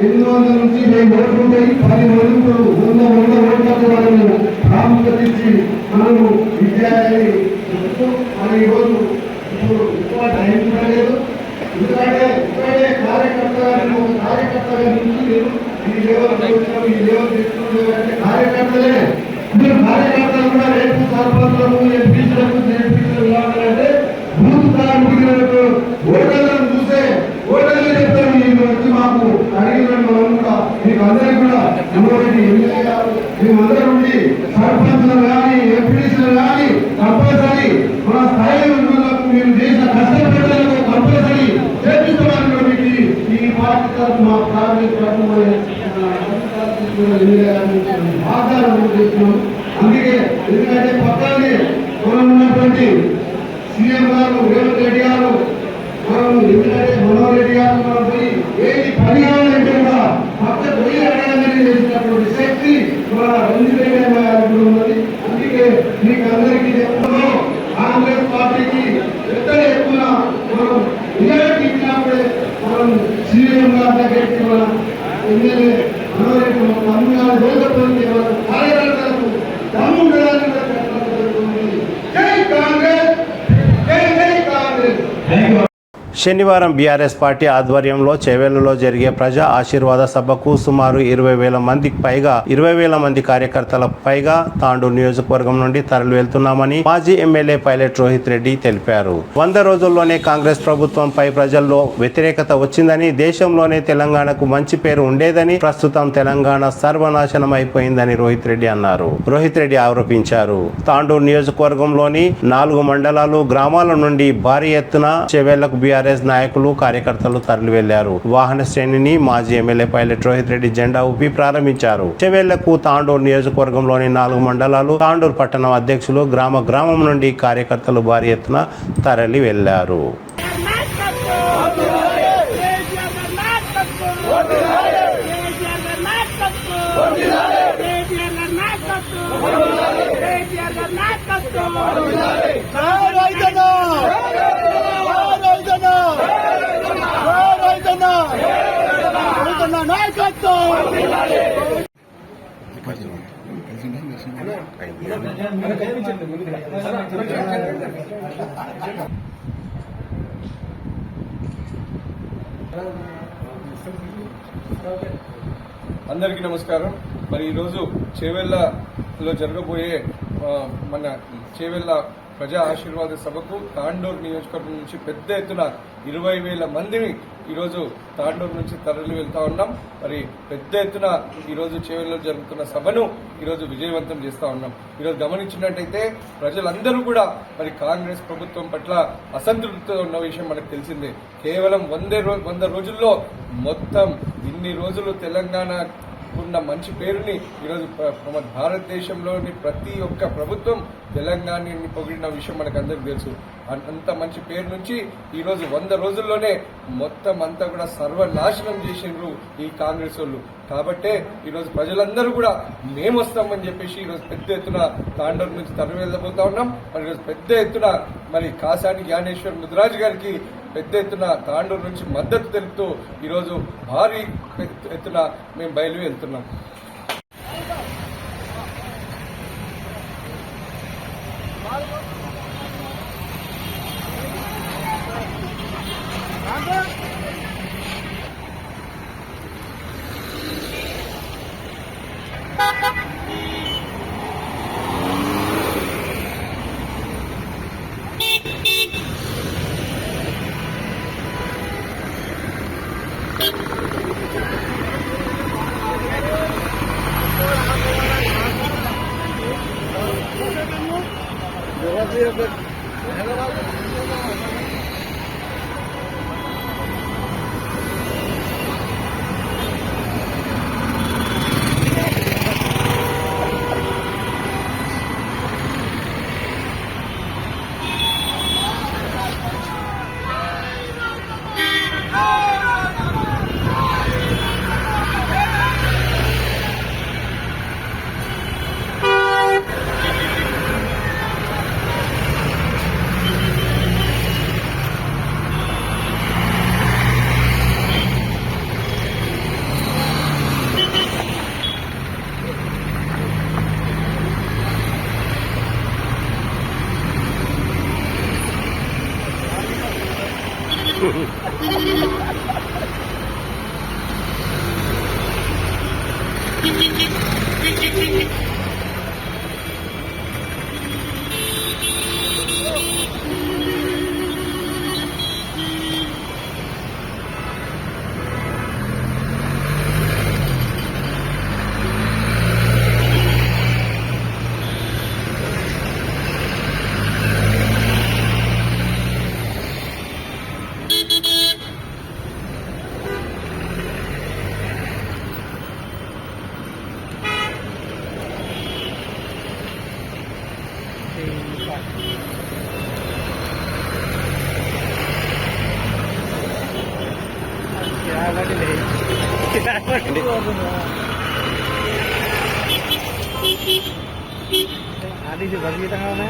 800 నుంచి 1000 ఓట్లు ఉంటాయి. 10 మంది 100 ఓట్లకు మనము ప్రాముఖ్యత ఇచ్చి మనము విద్యార్థి మన ఈరోజు ఇప్పుడు ఎక్కువ టైం లేదు. ఎందుకంటే ఇక్కడే కార్యకర్తగా నుంచి నేను ఈ లెవెల్ తెచ్చుకుంటే కార్యకర్తలే. మీరు కార్యకర్తలు కూడా రేపు సర్పంచులకు ఎంపీలకు జెడ్పీలకు కావాలంటే బూత్ కార్మికులకు ఓటర్లను చూసే ఓటర్లు చెప్తారు. మీరు వచ్చి మాకు అడిగిన మీకు అందరికీ కూడా ఎమ్మెల్యే ఎమ్మెల్యే గారు మేమందరం ఉండి సర్పంచులు కానీ ఎంపీసీలు కానీ కంపల్సరీ మన స్థాయి ఉన్నలకు మీరు చేసిన కష్టపడ్డలకు కంపల్సరీ చేపిస్తామని మీకు ఈ పార్టీ తరఫు మా కాంగ్రెస్ వాగ్దానం చేస్తున్నాం. అందుకే ఎందుకంటే పక్కనే మనం ఉన్నటువంటి సీఎం గారు రేవంత్ రెడ్డి గారు, మనం ఎందుకంటే మనోహర్ రెడ్డి గారు మనం పోయి ఏది పని కావాలంటే కూడా పక్క పోయి అడగాలని చేసినటువంటి శక్తి మన రంజిత్ రెడ్డి గారికి ఉన్నది. అందుకే మీకు అందరికీ చెప్తున్నాం, కాంగ్రెస్ పార్టీకి పెద్ద ఎత్తున మనం నిజానికి ఇచ్చినప్పుడే మనం సీఎం గారి దగ్గరికి మన ఎమ్మెల్యే మనోహర్ రెడ్డి అమ్మారు రోజుపోయింది. మన కార్యకర్తలకు దమ్ము ఉండడానికి జై కాంగ్రెస్, జై కాంగ్రెస్. శనివారం బీఆర్ఎస్ పార్టీ ఆధ్వర్యంలో చేవెళ్లలో జరిగే ప్రజా ఆశీర్వాద సభకు సుమారు 20,000 మంది కార్యకర్తల పైగా తాండూరు నియోజకవర్గం నుండి తరలి వెళ్తున్నామని మాజీ ఎమ్మెల్యే పైలట్ రోహిత్ రెడ్డి తెలిపారు. 100 రోజుల్లోనే కాంగ్రెస్ ప్రభుత్వంపై ప్రజల్లో వ్యతిరేకత వచ్చిందని, దేశంలోనే తెలంగాణకు మంచి పేరు ఉండేదని, ప్రస్తుతం తెలంగాణ సర్వనాశనం అయిపోయిందని రోహిత్ రెడ్డి అన్నారు. రోహిత్ రెడ్డి ఆరోపించారు. తాండూరు నియోజకవర్గంలోని 4 మండలాలు, గ్రామాల నుండి భారీ ఎత్తున చేవెళ్లకు బీఆర్ఎస్ టీఆర్ఎస్ నాయకులు కార్యకర్తలు తరలి వెళ్లారు. వాహన శ్రేణిని మాజీ ఎమ్మెల్యే పైలట్ రోహిత్ రెడ్డి జెండా ఊపి ప్రారంభించారు. చెవెళ్లకు తాండూరు నియోజకవర్గంలోని 4 మండలాలు, తాండూరు పట్టణం అధ్యక్షులు గ్రామం నుండి కార్యకర్తలు భారీ ఎత్తున తరలి వెళ్లారు. అందరికీ నమస్కారం. మరి ఈరోజు చేవెళ్లలో జరగబోయే మన చేవెళ్ల ప్రజా ఆశీర్వాద సభకు తాండూరు నియోజకవర్గం నుంచి పెద్ద ఎత్తున 20,000 మందిని ఈరోజు తాండూరు నుంచి తరలి వెళ్తా ఉన్నాం. మరి పెద్ద ఎత్తున ఈరోజు చేవెళ్లలో జరుగుతున్న సభను ఈరోజు విజయవంతం చేస్తా ఉన్నాం. ఈరోజు గమనించినట్టయితే ప్రజలందరూ కూడా మరి కాంగ్రెస్ ప్రభుత్వం పట్ల అసంతృప్తితో ఉన్న విషయం మనకు తెలిసిందే. కేవలం 100 రోజుల్లో మొత్తం ఇన్ని రోజులు తెలంగాణ ఉన్న మంచి పేరుని ఈరోజు మన భారతదేశంలోని ప్రతి ఒక్క ప్రభుత్వం తెలంగాణని పొగిడిన విషయం మనకు అందరికీ తెలుసు. అంత మంచి పేరు నుంచి ఈరోజు 100 రోజుల్లోనే మొత్తం అంతా కూడా సర్వనాశనం చేసిండ్రు ఈ కాంగ్రెస్ వాళ్ళు. కాబట్టే ఈరోజు ప్రజలందరూ కూడా మేము వస్తామని చెప్పేసి ఈరోజు పెద్ద ఎత్తున తాండూరు నుంచి తరలి వెళ్ళబోతా ఉన్నాం. మరి ఈరోజు పెద్ద ఎత్తున మరి కాసాని జ్ఞానేశ్వర్ ముదిరాజు గారికి పెద్ద ఎత్తున తాండూరు నుంచి మద్దతు తెలుపుతూ ఈరోజు భారీ ఎత్తున మేము బయలు వెళ్తున్నాం. आधी से बस कितना है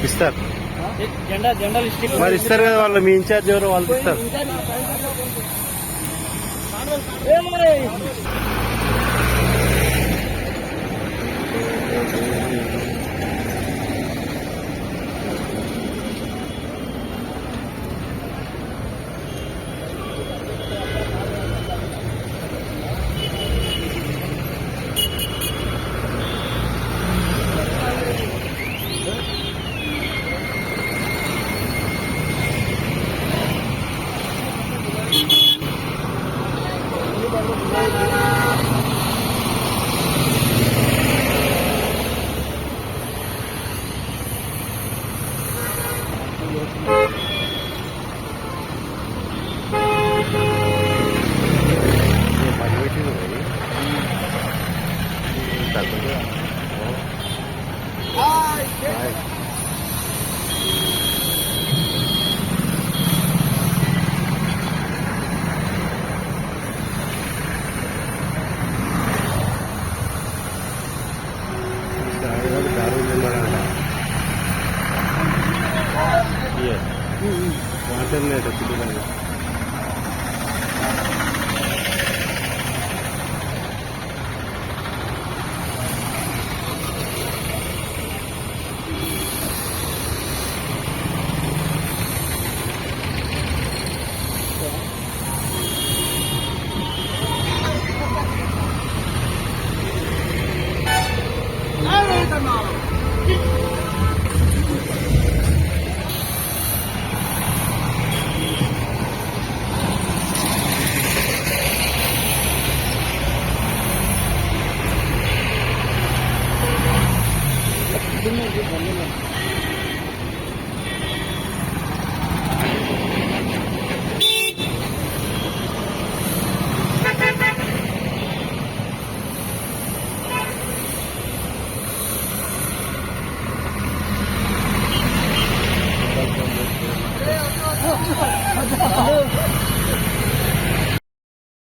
ఇస్తారు జెండాలు మరి ఇస్తారు కదా వాళ్ళు, మీ ఇన్ఛార్జ్ ఎవరు వాళ్ళు ఇస్తారు.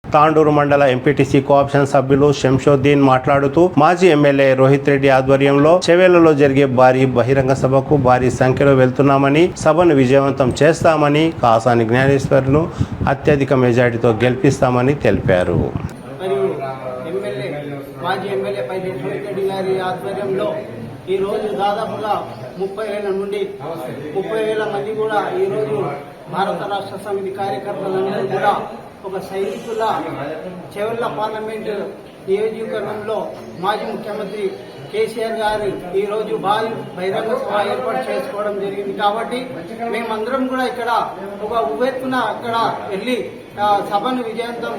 తాండూరు మండల ఎంపీటీసీ కోఆప్షన్ సభ్యులు శంషోద్దీన్ మాట్లాడుతూ మాజీ ఎమ్మెల్యే రోహిత్ రెడ్డి ఆధ్వర్యంలో చెవేలలో జరిగే భారీ బహిరంగ సభకు భారీ సంఖ్యలో వెళ్తున్నామని, సభను విజయవంతం చేస్తామని, కాసాని జ్ఞానేశ్వర్ను అత్యధిక మెజార్టీతో గెలిపిస్తామని తెలిపారు. మాజీ ఎమ్మెల్యే పైడి రోహిత్ రెడ్డి గారి ఆధ్వర్యంలో ఈ రోజు దాదాపుగా 30,000 నుండి 30,000 మంది కూడా ఈ రోజు భారత రాష్ట్ర సమితి కార్యకర్తలందరూ కూడా ఒక సైనికుల చెవెళ్ల పార్లమెంటు నియోజకవర్గంలో మాజీ ముఖ్యమంత్రి కేసీఆర్ గారు ఈ రోజు భారీ బహిరంగ సభ ఏర్పాటు చేసుకోవడం జరిగింది. కాబట్టి మేమందరం కూడా ఇక్కడ ఒక ఉవ్వెత్తున అక్కడ వెళ్లి సభను విజయవంతం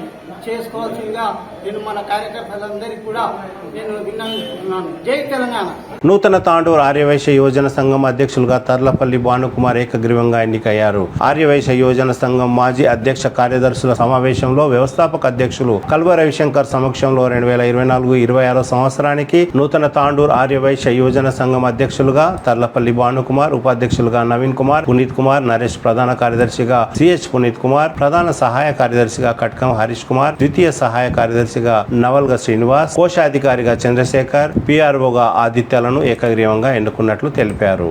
చేసుకోవాల్సిందిగా నేను మన కార్యకర్తలందరికీ కూడా నేను విన్నవిస్తున్నాను. జై తెలంగాణ. నూతన తాండూరు ఆర్యవైశ్య యోజన సంఘం అధ్యక్షులుగా తర్లపల్లి భానుకుమార్ ఏకగ్రీవంగా ఎన్నికయ్యారు. ఆర్యవైశ్య యోజన సంఘం మాజీ అధ్యక్ష కార్యదర్శుల సమావేశంలో వ్యవస్థాపక అధ్యక్షులు కల్వ రవిశంకర్ సమక్షంలో 2024-26 సంవత్సరానికి నూతన తాండూరు ఆర్యవైశ్య యోజన సంఘం అధ్యక్షులుగా తర్లపల్లి భానుకుమార్, ఉపాధ్యక్షులుగా నవీన్ కుమార్, పునీత్ కుమార్, నరేష్, ప్రధాన కార్యదర్శిగా సిహెచ్ పునీత్ కుమార్, ప్రధాన సహాయ కార్యదర్శిగా కట్కం హరీష్ కుమార్, ద్వితీయ సహాయ కార్యదర్శిగా నవల్గ శ్రీనివాస్, కోశాధికారిగా చంద్రశేఖర్, పిఆర్ఓగా ఆదిత్యలను ఏకగ్రీవంగా ఎన్నుకున్నట్లు తెలిపారు.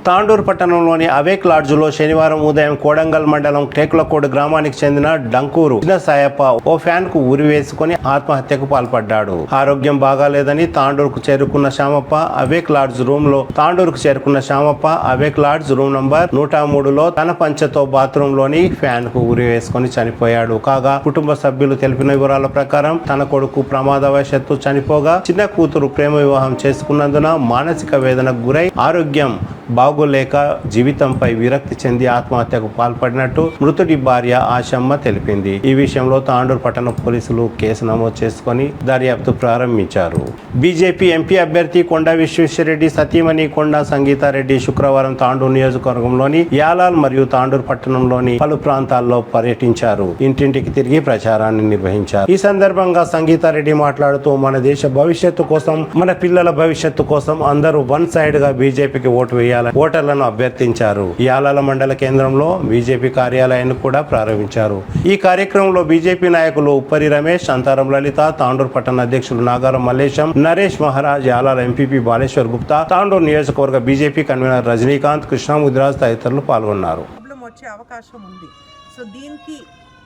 తాండూరు పట్టణంలోని అవేక్ లాడ్జ్లో శనివారం ఉదయం కోడంగల్ మండలం టేకులకోడు గ్రామానికి చెందిన డంకూరు చిన్న సాయప్ప ఓ ఫ్యాన్ కు ఉరి వేసుకుని ఆత్మహత్యకు పాల్పడ్డాడు. ఆరోగ్యం బాగాలేదని తాండూరుకు చేరుకున్న శ్యామప్ప అవేక్ లాడ్జ్ రూమ్ నంబర్ 103లో తన పంచతో బాత్రూమ్ లోని ఫ్యాన్ కు ఉరి వేసుకుని చనిపోయాడు. కాగా కుటుంబ సభ్యులు తెలిపిన వివరాల ప్రకారం తన కొడుకు ప్రమాదవశాత్తు చనిపోగా చిన్న కూతురు ప్రేమ వివాహం చేసుకున్నందున మానసిక వేదనకు గురై ఆరోగ్యం బాగోలేక జీవితంపై విరక్తి చెంది ఆత్మహత్యకు పాల్పడినట్టు మృతుడి భార్య ఆశమ్మ తెలిపింది. ఈ విషయంలో తాండూరు పట్టణ పోలీసులు కేసు నమోదు చేసుకుని దర్యాప్తు ప్రారంభించారు. బీజేపీ ఎంపీ అభ్యర్థి కొండా విశ్వేశ్వరరెడ్డి సతీమణి కొండా సంగీతారెడ్డి శుక్రవారం తాండూరు నియోజకవర్గంలోని యాలాల్ మరియు తాండూరు పట్టణంలోని పలు ప్రాంతాల్లో పర్యటించారు. ఇంటింటికి తిరిగి ప్రచారాన్ని నిర్వహించారు. ఈ సందర్భంగా సంగీతారెడ్డి మాట్లాడుతూ మన దేశ భవిష్యత్తు కోసం, మన పిల్లల భవిష్యత్తు కోసం అందరూ వన్ సైడ్ గా బీజేపీకి ఓటు వేయాలని ఓటర్లను అభ్యర్థించారు. యాలాల మండల కేంద్రంలో బీజేపీ కార్యాలయాన్ని కూడా ప్రారంభించారు. ఈ కార్యక్రమంలో బీజేపీ నాయకులు ఉప్పరి రమేష్, అంతారం లలిత, తాండూరు పట్టణ అధ్యక్షులు నాగారం మల్లేశం, నరేష్ మహారాజ్, యాలాల ఎంపీపీ బాలేశ్వర్ గుప్తా, తాండూరు నియోజకవర్గ బీజేపీ కన్వీనర్ రజనీకాంత్, కృష్ణముదిరాజ్ తదితరులు పాల్గొన్నారు. వచ్చే అవకాశం ఉంది. సో దీనికి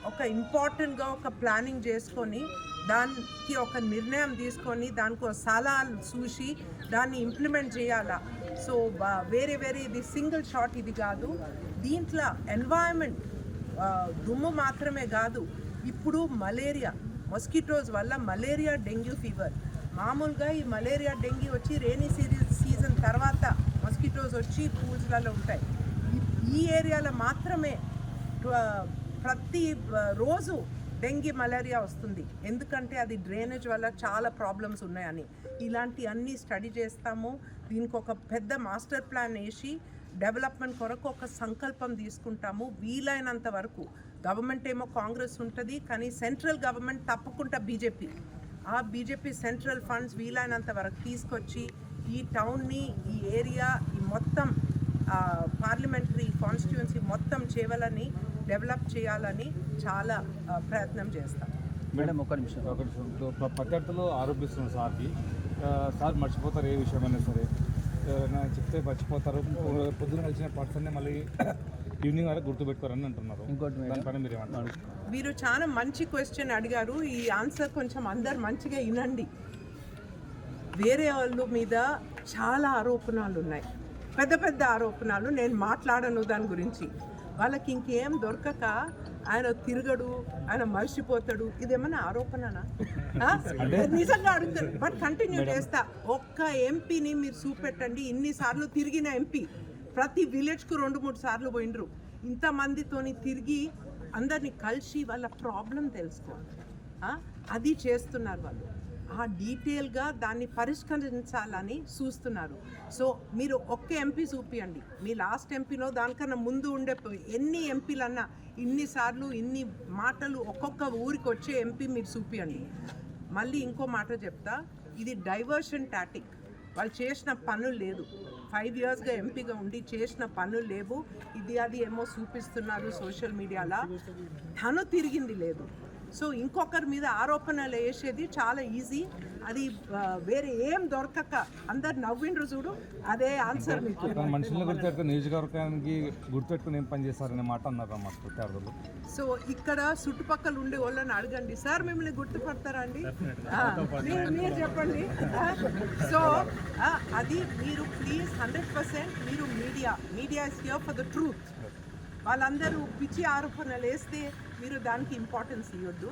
ఒక ఇంపార్టెంట్గా ఒక ప్లానింగ్ చేసుకొని దానికి ఒక నిర్ణయం తీసుకొని దానికి ఒక సలహాలు చూసి దాన్ని ఇంప్లిమెంట్ చేయాలా. సో వేరే ఇది సింగిల్ షాట్ ఇది కాదు. దీంట్లో ఎన్వైరన్మెంట్ దుమ్ము మాత్రమే కాదు, ఇప్పుడు మలేరియా మస్కిటోస్ వల్ల మలేరియా, డెంగ్యూ ఫీవర్. మామూలుగా ఈ మలేరియా, డెంగ్యూ వచ్చి రైనీ సీజన్ తర్వాత మస్కిటోస్ వచ్చి పూల్స్లలో ఉంటాయి. ఈ ఏరియాలో మాత్రమే ప్రతి రోజు డెంగీ, మలేరియా వస్తుంది. ఎందుకంటే అది డ్రైనేజ్ వల్ల చాలా ప్రాబ్లమ్స్ ఉన్నాయని. ఇలాంటి అన్నీ స్టడీ చేస్తాము. దీనికి ఒక పెద్ద మాస్టర్ ప్లాన్ వేసి డెవలప్మెంట్ కొరకు ఒక సంకల్పం తీసుకుంటాము. వీలైనంత వరకు గవర్నమెంట్ ఏమో కాంగ్రెస్ ఉంటుంది, కానీ సెంట్రల్ గవర్నమెంట్ తప్పకుండా బీజేపీ సెంట్రల్ ఫండ్స్ వీలైనంత వరకు తీసుకొచ్చి ఈ టౌన్ని, ఈ ఏరియా, ఈ మొత్తం పార్లమెంటరీ కాన్స్టిట్యుయెన్సీ మొత్తం డెవలప్ చేయాలని చాలా ప్రయత్నం చేస్తాం. మేడం ఒక నిమిషం ప్రత్యర్థులు ఆరోపిస్తున్నారు సార్ మర్చిపోతారు ఏ విషయమైనా సరే, చెప్తే మర్చిపోతారు, పొద్దున కలిసిన పర్సన్ని మళ్ళీ ఈవినింగ్ వరకు గుర్తుపెట్టుకోరని అంటున్నారు. దానిపైన మీరు ఏమంటారు? మీరు చాలా మంచి క్వశ్చన్ అడిగారు. ఈ ఆన్సర్ కొంచెం అందరు మంచిగా వినండి. వేరే వాళ్ళ మీద చాలా ఆరోపణలు ఉన్నాయి, పెద్ద ఆరోపణలు. నేను మాట్లాడను దాని గురించి. వాళ్ళకి ఇంకేం దొరకక ఆయన తిరగడు, ఆయన మర్చిపోతాడు. ఇదేమన్నా ఆరోపణనా? నిజంగా అడుగుతారు. బట్ కంటిన్యూ చేస్తా. ఒక్క ఎంపీని మీరు చూపెట్టండి, ఇన్నిసార్లు తిరిగిన ఎంపీ, ప్రతి విలేజ్కు 2-3 సార్లు పోయినరు. ఇంతమందితోని తిరిగి అందరినీ కలిసి వాళ్ళ ప్రాబ్లం తెలుసుకోవాలి. అది చేస్తున్నారు వాళ్ళు. ఆ డీటెయిల్గా దాన్ని పరిష్కరించాలని చూస్తున్నారు. సో మీరు ఒక్క ఎంపీ చూపియండి, మీ లాస్ట్ ఎంపీనో దానికన్నా ముందు ఉండే ఎన్ని ఎంపీలన్నా ఇన్నిసార్లు ఇన్ని మాటలు ఒక్కొక్క ఊరికి వచ్చే ఎంపీ మీరు చూపియండి. మళ్ళీ ఇంకో మాట చెప్తా, ఇది డైవర్షన్ టాటిక్. వాళ్ళు చేసిన పనులు లేదు, 5 yearsగా ఎంపీగా ఉండి చేసిన పనులు లేవు. అది ఏమో చూపిస్తున్నారు సోషల్ మీడియాలో, తను తిరిగింది లేదు. సో ఇంకొకరి మీద ఆరోపణలు వేసేది చాలా ఈజీ. అది వేరే ఏం దొరకక అందరు నవ్విండ్రు చూడు, అదే ఆన్సర్ మీకు. మనుషులను గుర్తుపెట్టుకుని నియోజకవర్గానికి గుర్తుపెట్టుకుని ఏం పని చేస్తారనే మాట అన్నారు అన్నమాట. సో ఇక్కడ చుట్టుపక్కల ఉండే వాళ్ళని అడగండి, సార్ మిమ్మల్ని గుర్తుపడతారా అండి, మీరు చెప్పండి. సో అది మీరు ప్లీజ్ 100% మీరు media is here for the truth. వాళ్ళందరూ పిచ్చి ఆరోపణలు వేస్తే మీరు దానికి ఇంపార్టెన్స్ ఇవ్వద్దు.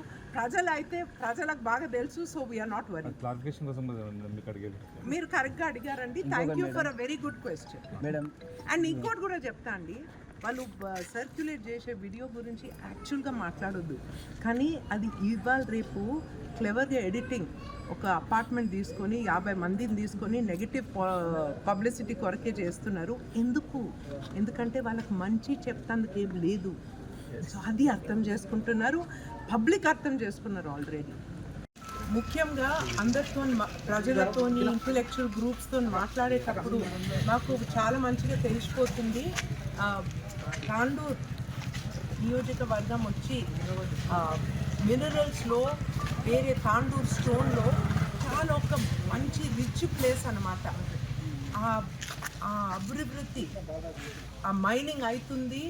ప్రజలకు బాగా తెలుసు. So we're not worry. మీరు కరెక్ట్గా అడిగారండి. Thank you for a very good question. And ఇంకోటి కూడా చెప్తా అండి, వాళ్ళు సర్క్యులేట్ చేసే వీడియో గురించి యాక్చువల్గా మాట్లాడొద్దు, కానీ అది ఇవాళ రేపు క్లెవర్గా ఎడిటింగ్, ఒక అపార్ట్మెంట్ తీసుకొని 50 మందిని తీసుకొని నెగిటివ్ పబ్లిసిటీ కొరకే చేస్తున్నారు. ఎందుకంటే వాళ్ళకి మంచి చెప్తాందుకు ఏం లేదు. సో అది అర్థం చేసుకుంటున్నారు, పబ్లిక్ అర్థం చేసుకున్నారు ఆల్రెడీ. ముఖ్యంగా అందరితో, ప్రజలతో, ఇంటలెక్చువల్ గ్రూప్స్తో మాట్లాడేటప్పుడు మాకు చాలా మంచిగా తెలిసిపోతుంది. తాండూరు నియోజకవర్గం వచ్చి మినరల్స్లో వేరే తాండూరు స్టోన్లో చాలా ఒక మంచి రిచ్ ప్లేస్ అన్నమాట. ఆ అభివృద్ధి, ఆ మైనింగ్ అవుతుంది,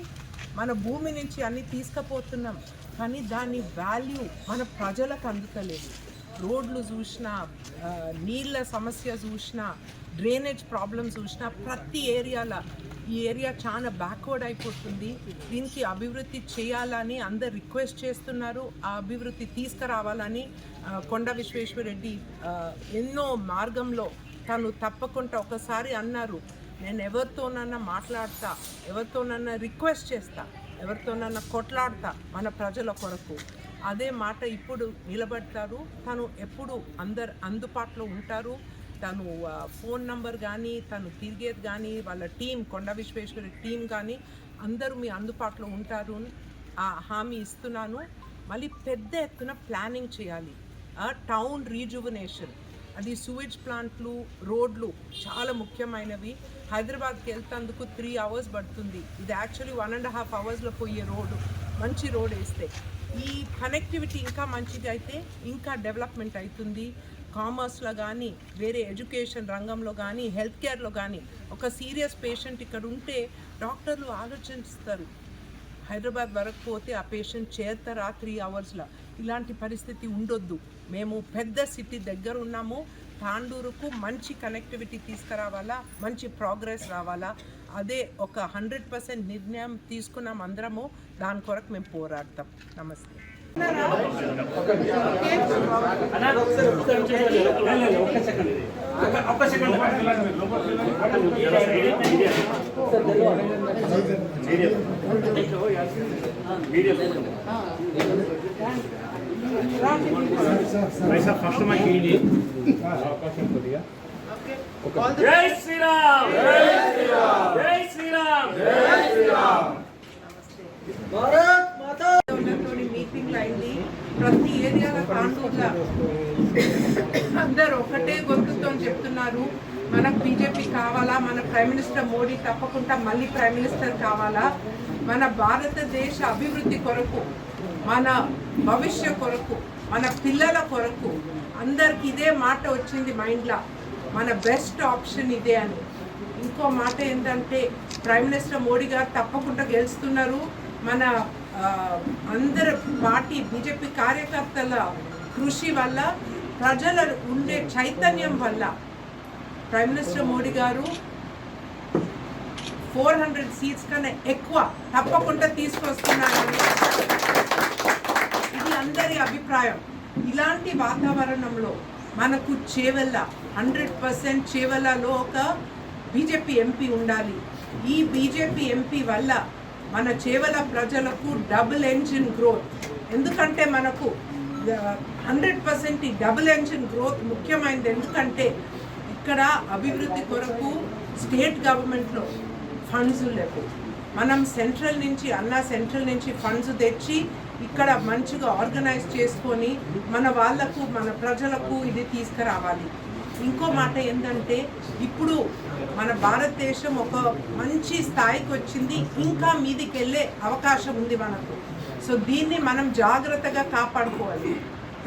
మన భూమి నుంచి అన్ని తీసుకుపోతున్నాం, కానీ దాని వాల్యూ మన ప్రజలకు అందుతలేదు. రోడ్లు చూసినా, నీళ్ళ సమస్య చూసినా, డ్రైనేజ్ ప్రాబ్లమ్ చూసినా, ప్రతి ఏరియాలో ఈ ఏరియా చాలా బ్యాక్వర్డ్ అయిపోతుంది. దీనికి అభివృద్ధి చేయాలని అందరు రిక్వెస్ట్ చేస్తున్నారు. ఆ అభివృద్ధి తీసుకురావాలని కొండ విశ్వేశ్వరరెడ్డి ఎన్నో మార్గంలో తను తప్పకుండా ఒకసారి అన్నారు, నేను ఎవరితోనన్నా మాట్లాడతా, ఎవరితోనన్నా రిక్వెస్ట్ చేస్తా, ఎవరితోనన్నా కొట్లాడతా మన ప్రజల కొరకు. అదే మాట ఇప్పుడు నిలబడతారు. తను ఎప్పుడు అందరు అందుబాటులో ఉంటారు. తను ఫోన్ నంబర్ కానీ, తను తిరిగేది కానీ, వాళ్ళ టీం, కొండ విశ్వేశ్వర టీం కానీ అందరూ మీ అందుబాటులో ఉంటారు ఆ హామీ ఇస్తున్నాను. మళ్ళీ పెద్ద ఎత్తున ప్లానింగ్ చేయాలి. టౌన్ రీజువనేషన్, అది సూవేజ్ ప్లాంట్లు, రోడ్లు చాలా ముఖ్యమైనవి. హైదరాబాద్కి వెళ్తేందుకు 3 hours పడుతుంది. ఇది యాక్చువల్లీ 1.5 hours పోయే రోడ్డు. మంచి రోడ్ వేస్తే ఈ కనెక్టివిటీ ఇంకా మంచిది అయితే ఇంకా డెవలప్మెంట్ అవుతుంది. కామర్స్లో కానీ, వేరే ఎడ్యుకేషన్ రంగంలో కానీ, హెల్త్ కేర్లో కానీ ఒక సీరియస్ పేషెంట్ ఇక్కడ ఉంటే డాక్టర్లు ఆలోచిస్తారు, హైదరాబాద్ వరకు పోతే ఆ పేషెంట్ చేరుతారా 3 hours. ఇలాంటి పరిస్థితి ఉండొద్దు. మేము పెద్ద సిటీ దగ్గర ఉన్నాము. తాండూరుకు మంచి కనెక్టివిటీ తీసుకురావాలా, మంచి ప్రోగ్రెస్ రావాలా. అదే ఒక 100% నిర్ణయం తీసుకున్నాం అందరము. దాని కొరకు మేము పోరాడతాం. నమస్తే. జై శ్రీరామ్, జై శ్రీరామ్, జై శ్రీరామ్. మీటింగ్లు అయింది ప్రతి ఏరియాలో. తాండూరులో అందరు ఒకటే గొంతుతో చెప్తున్నారు, మనకు బీజేపీ కావాలా, మన ప్రైమ్ మినిస్టర్ మోడీ తప్పకుండా మళ్ళీ ప్రైమ్ మినిస్టర్ కావాలా, మన భారతదేశ అభివృద్ధి కొరకు, మన భవిష్య కొరకు, మన పిల్లల కొరకు అందరికి ఇదే మాట వచ్చింది మైండ్లో, మన బెస్ట్ ఆప్షన్ ఇదే అని. ఇంకో మాట ఏంటంటే ప్రైమ్ మినిస్టర్ మోడీ గారు తప్పకుండా గెలుస్తున్నారు. మన అందరు పార్టీ బీజేపీ కార్యకర్తల కృషి వల్ల, ప్రజల ఉండే చైతన్యం వల్ల ప్రైమ్ మినిస్టర్ మోడీ గారు 400 seats కన్నా ఎక్కువ తప్పకుండా తీసుకొస్తున్నారని ఇది అందరి అభిప్రాయం. ఇలాంటి వాతావరణంలో మనకు చేవెళ్ళ 100% చేవెళ్ళలో ఒక బీజేపీ ఎంపీ ఉండాలి. ఈ బీజేపీ ఎంపీ వల్ల మన చేవెళ్ళ ప్రజలకు డబుల్ ఎంజిన్ గ్రోత్. ఎందుకంటే మనకు 100% ఈ డబుల్ ఎంజిన్ గ్రోత్ ముఖ్యమైనది. ఎందుకంటే ఇక్కడ అభివృద్ధి కొరకు స్టేట్ గవర్నమెంట్లో ఫండ్స్ లేవు. మనం సెంట్రల్ నుంచి ఫండ్స్ తెచ్చి ఇక్కడ మంచిగా ఆర్గనైజ్ చేసుకొని మన వాళ్ళకు, మన ప్రజలకు ఇది తీసుకురావాలి. ఇంకో మాట ఏంటంటే ఇప్పుడు మన భారతదేశం ఒక మంచి స్థాయికి వచ్చింది, ఇంకా మీదికి వెళ్ళే అవకాశం ఉంది మనకు. సో దీన్ని మనం జాగ్రత్తగా కాపాడుకోవాలి.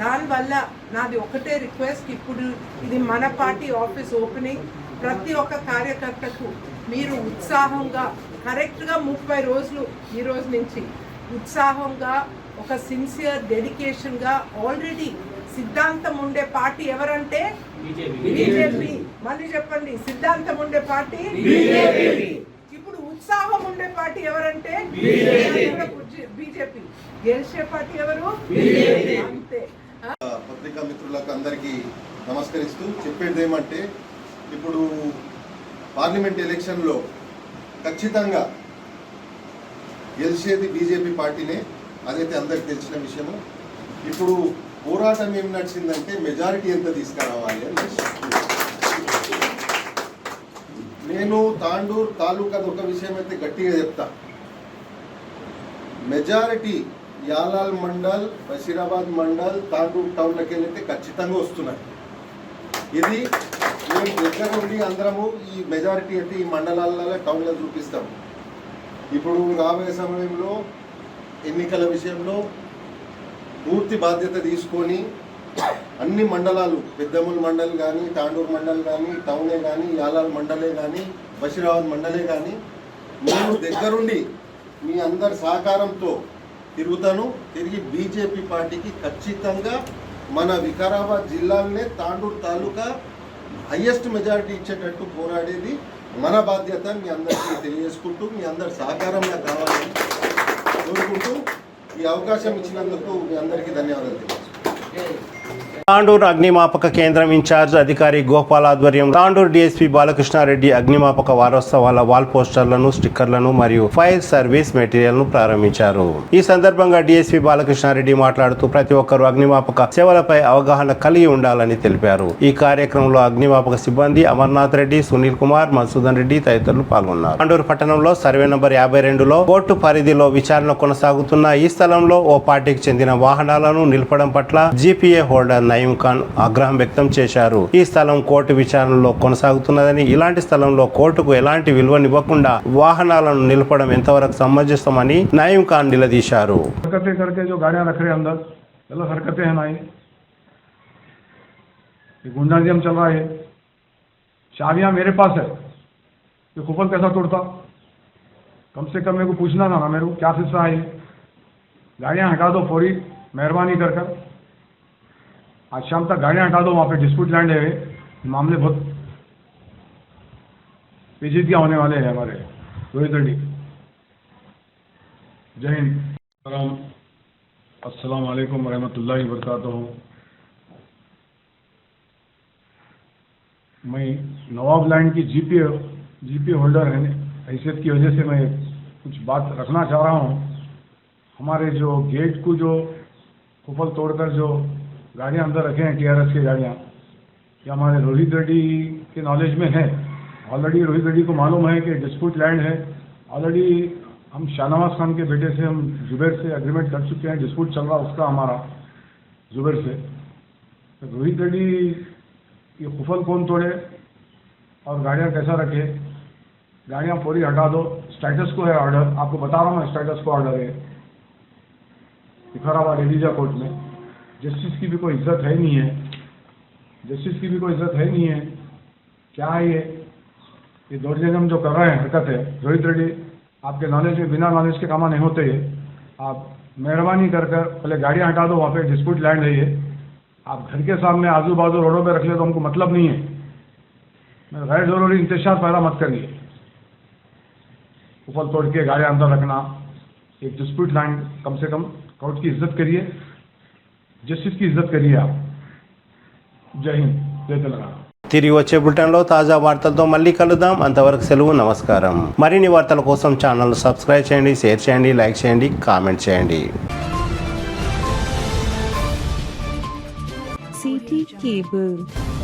దానివల్ల నాది ఒకటే రిక్వెస్ట్, ఇప్పుడు ఇది మన పార్టీ ఆఫీస్ ఓపెనింగ్. ప్రతి ఒక్క కార్యకర్తకు మీరు ఉత్సాహంగా కరెక్ట్గా 30 రోజులు ఈ రోజు నుంచి ఉత్సాహంగా, ఒక సిన్సియర్ డెడికేషన్గా, ఆల్రెడీ సిద్ధాంతం ఉండే పార్టీ ఎవరంటే బీజేపీ. మళ్ళీ చెప్పండి, సిద్ధాంతం ఉండే పార్టీ బీజేపీ. ఇప్పుడు ఉత్సాహం ఉండే పార్టీ ఎవరంటే బీజేపీ. గెలిచే పార్టీ ఎవరు? అంతే. పత్రికా మిత్రులకు అందరికీ నమస్కరిస్తూ చెప్పేది ఏమంటే, ఇప్పుడు పార్లమెంట్ ఎలక్షన్లో ఖచ్చితంగా గెలిచేది బీజేపీ పార్టీనే. అదైతే అందరికి తెలిసిన విషయము. ఇప్పుడు పోరాటం ఏం నడిచిందంటే మెజారిటీ ఎంత తీసుకురావాలి అని. నేను తాండూరు తాలూకా ఒక విషయం అయితే గట్టిగా చెప్తా, మెజారిటీ యాలాల్ మండల్, బషీరాబాద్ మండల్, తాండూరు టౌన్లకి వెళ్ళితే ఖచ్చితంగా వస్తున్నాయి. ఇది మేము దగ్గర ఉండి అందరము ఈ మెజారిటీ అయితే ఈ మండలాలలో టౌన్లో చూపిస్తాం. ఇప్పుడు రాబోయే సమయంలో ఎన్నికల విషయంలో పూర్తి బాధ్యత తీసుకొని అన్ని మండలాలు, పెద్దమూలు మండల్ కానీ, తాండూరు మండల్ కానీ, టౌనే కానీ, యాలాల్ మండలే కానీ బషీరాబాద్ మండలే కానీ నేను దగ్గరుండి మీ అందరి సహకారంతో తిరుగుతాను. తిరిగి బీజేపీ పార్టీకి ఖచ్చితంగా మన వికారాబాద్ జిల్లాలోనే తాండూరు తాలూకా హైయెస్ట్ మెజారిటీ ఇచ్చేటట్టు పోరాడేది మన బాధ్యత. మీ అందరికీ తెలియజేసుకుంటూ మీ అందరి సహకారం నాకు కావాలని కోరుకుంటూ ఈ అవకాశం ఇచ్చినందుకు మీ అందరికీ ధన్యవాదాలు తెలియజేస్తున్నాను. తాండూరు అగ్నిమాపక కేంద్రం ఇన్ఛార్జ్ అధికారి గోపాల్ ఆధ్వర్యం తాండూరు డీఎస్పీ బాలకృష్ణారెడ్డి అగ్నిమాపక వారోత్సవాల వాల్ పోస్టర్లను, స్టిక్కర్లను మరియు ఫైర్ సర్వీస్ మెటీరియల్ ను ప్రారంభించారు. ఈ సందర్భంగా డీఎస్పీ బాలకృష్ణారెడ్డి మాట్లాడుతూ ప్రతి ఒక్కరూ అగ్నిమాపక సేవలపై అవగాహన కలిగి ఉండాలని తెలిపారు. ఈ కార్యక్రమంలో అగ్నిమాపక సిబ్బంది అమర్నాథ్ రెడ్డి, సునీల్ కుమార్, మధుసూదన్ రెడ్డి తదితరులు పాల్గొన్నారు. తాండూరు పట్టణంలో సర్వే నంబర్ 52లో కోర్టు పరిధిలో విచారణ కొనసాగుతున్న ఈ స్థలంలో ఓ పార్టీకి చెందిన వాహనాలను నిలపడం పట్ల జీపీఏ హోల్డర్ నయీం ఖాన్ ఆగ్రహం వ్యక్తం చేశారు. ఈ స్థలం కోర్టు విచారణలో కొనసాగుతున్నదని, ఇలాంటి స్థలంలో కోర్టుకు ఎలాంటి విలువనివ్వకుండా వాహనాలను నిలపడం ఎంతవరకు సమంజసమని నయీం ఖాన్ నిలదీశారు. गुंडागर्दी चल रहा है, चाबियां मेरे पास है, ये कुफल कैसा तोड़ता? कम से कम मेरे को पूछना था ना, मेरे को क्या सिलसिला है? गाड़ियां हटा दो फौरी, मेहरबानी कर कर। आज शाम तक गाड़ियां हटा दो, वहाँ पे डिस्प्यूट लैंड है, मामले बहुत पेचीदगी होने वाले हैं हमारे रोहित रेड्डी। जय हिंद, अस्सलाम वालेकुम रहमतुल्लाहि व बरकातहू। मैं नवाब लैंड की जीपी होल्डर है, हैसियत की वजह से मैं कुछ बात रखना चाह रहा हूँ। हमारे जो गेट को जो कुफल तोड़कर जो गाड़ियाँ अंदर रखे हैं, टीआरएस की गाड़ियाँ, ये हमारे रोहित रेड्डी के नॉलेज में है। ऑलरेडी रोहित रेड्डी को मालूम है कि डिस्प्यूट लैंड है। ऑलरेडी हम शाहनवाज खान के बेटे से, हम जुबैर से एग्रीमेंट कर चुके हैं, डिस्प्यूट चल रहा उसका हमारा जुबैर से। तो रोहित रेड्डी ये कुफल कौन तोड़े और गाड़ियाँ कैसा रखे? गाड़ियाँ पूरी हटा दो, स्टेटस को है ऑर्डर, आपको बता रहा हूँ मैं, स्टेटस को ऑर्डर है विकाराबाद एडिजा कोर्ट में। जस्टिस की भी कोई इज्जत है नहीं है, जस्टिस की भी कोई इज्जत है नहीं है। क्या है ये दौड़जंगम जो कर रहे हैं हरकत है। रोहित रेड्डी आपके नॉलेज में, बिना नॉलेज के काम नहीं होते हैं। आप मेहरबानी कर कर पहले गाड़ियाँ हटा दो, वहाँ पे डिस्प्यूट लैंड है ये। आप घर के सामने आजू बाजू रोडों पे रख ले तो हमको मतलब नहीं है। गैर जरूरी इंतशार पैदा मत करिए। ऊपर तोड़ के गाड़ियाँ अंदर रखना, एक डिस्प्यूट लैंड, कम से कम कोर्ट की इज्जत करिए, जस्टिस की इज्जत करिए आप। जय हिंद, जय तेलंगाना। తిరిగి వచ్చే బులెటిన్లో తాజా వార్తలతో మళ్ళీ కలుద్దాం. అంతవరకు సెలవు, నమస్కారం. మరిన్ని వార్తల కోసం ఛానల్ సబ్స్క్రైబ్ చేయండి, షేర్ చేయండి, లైక్ చేయండి, కామెంట్ చేయండి. CT Cable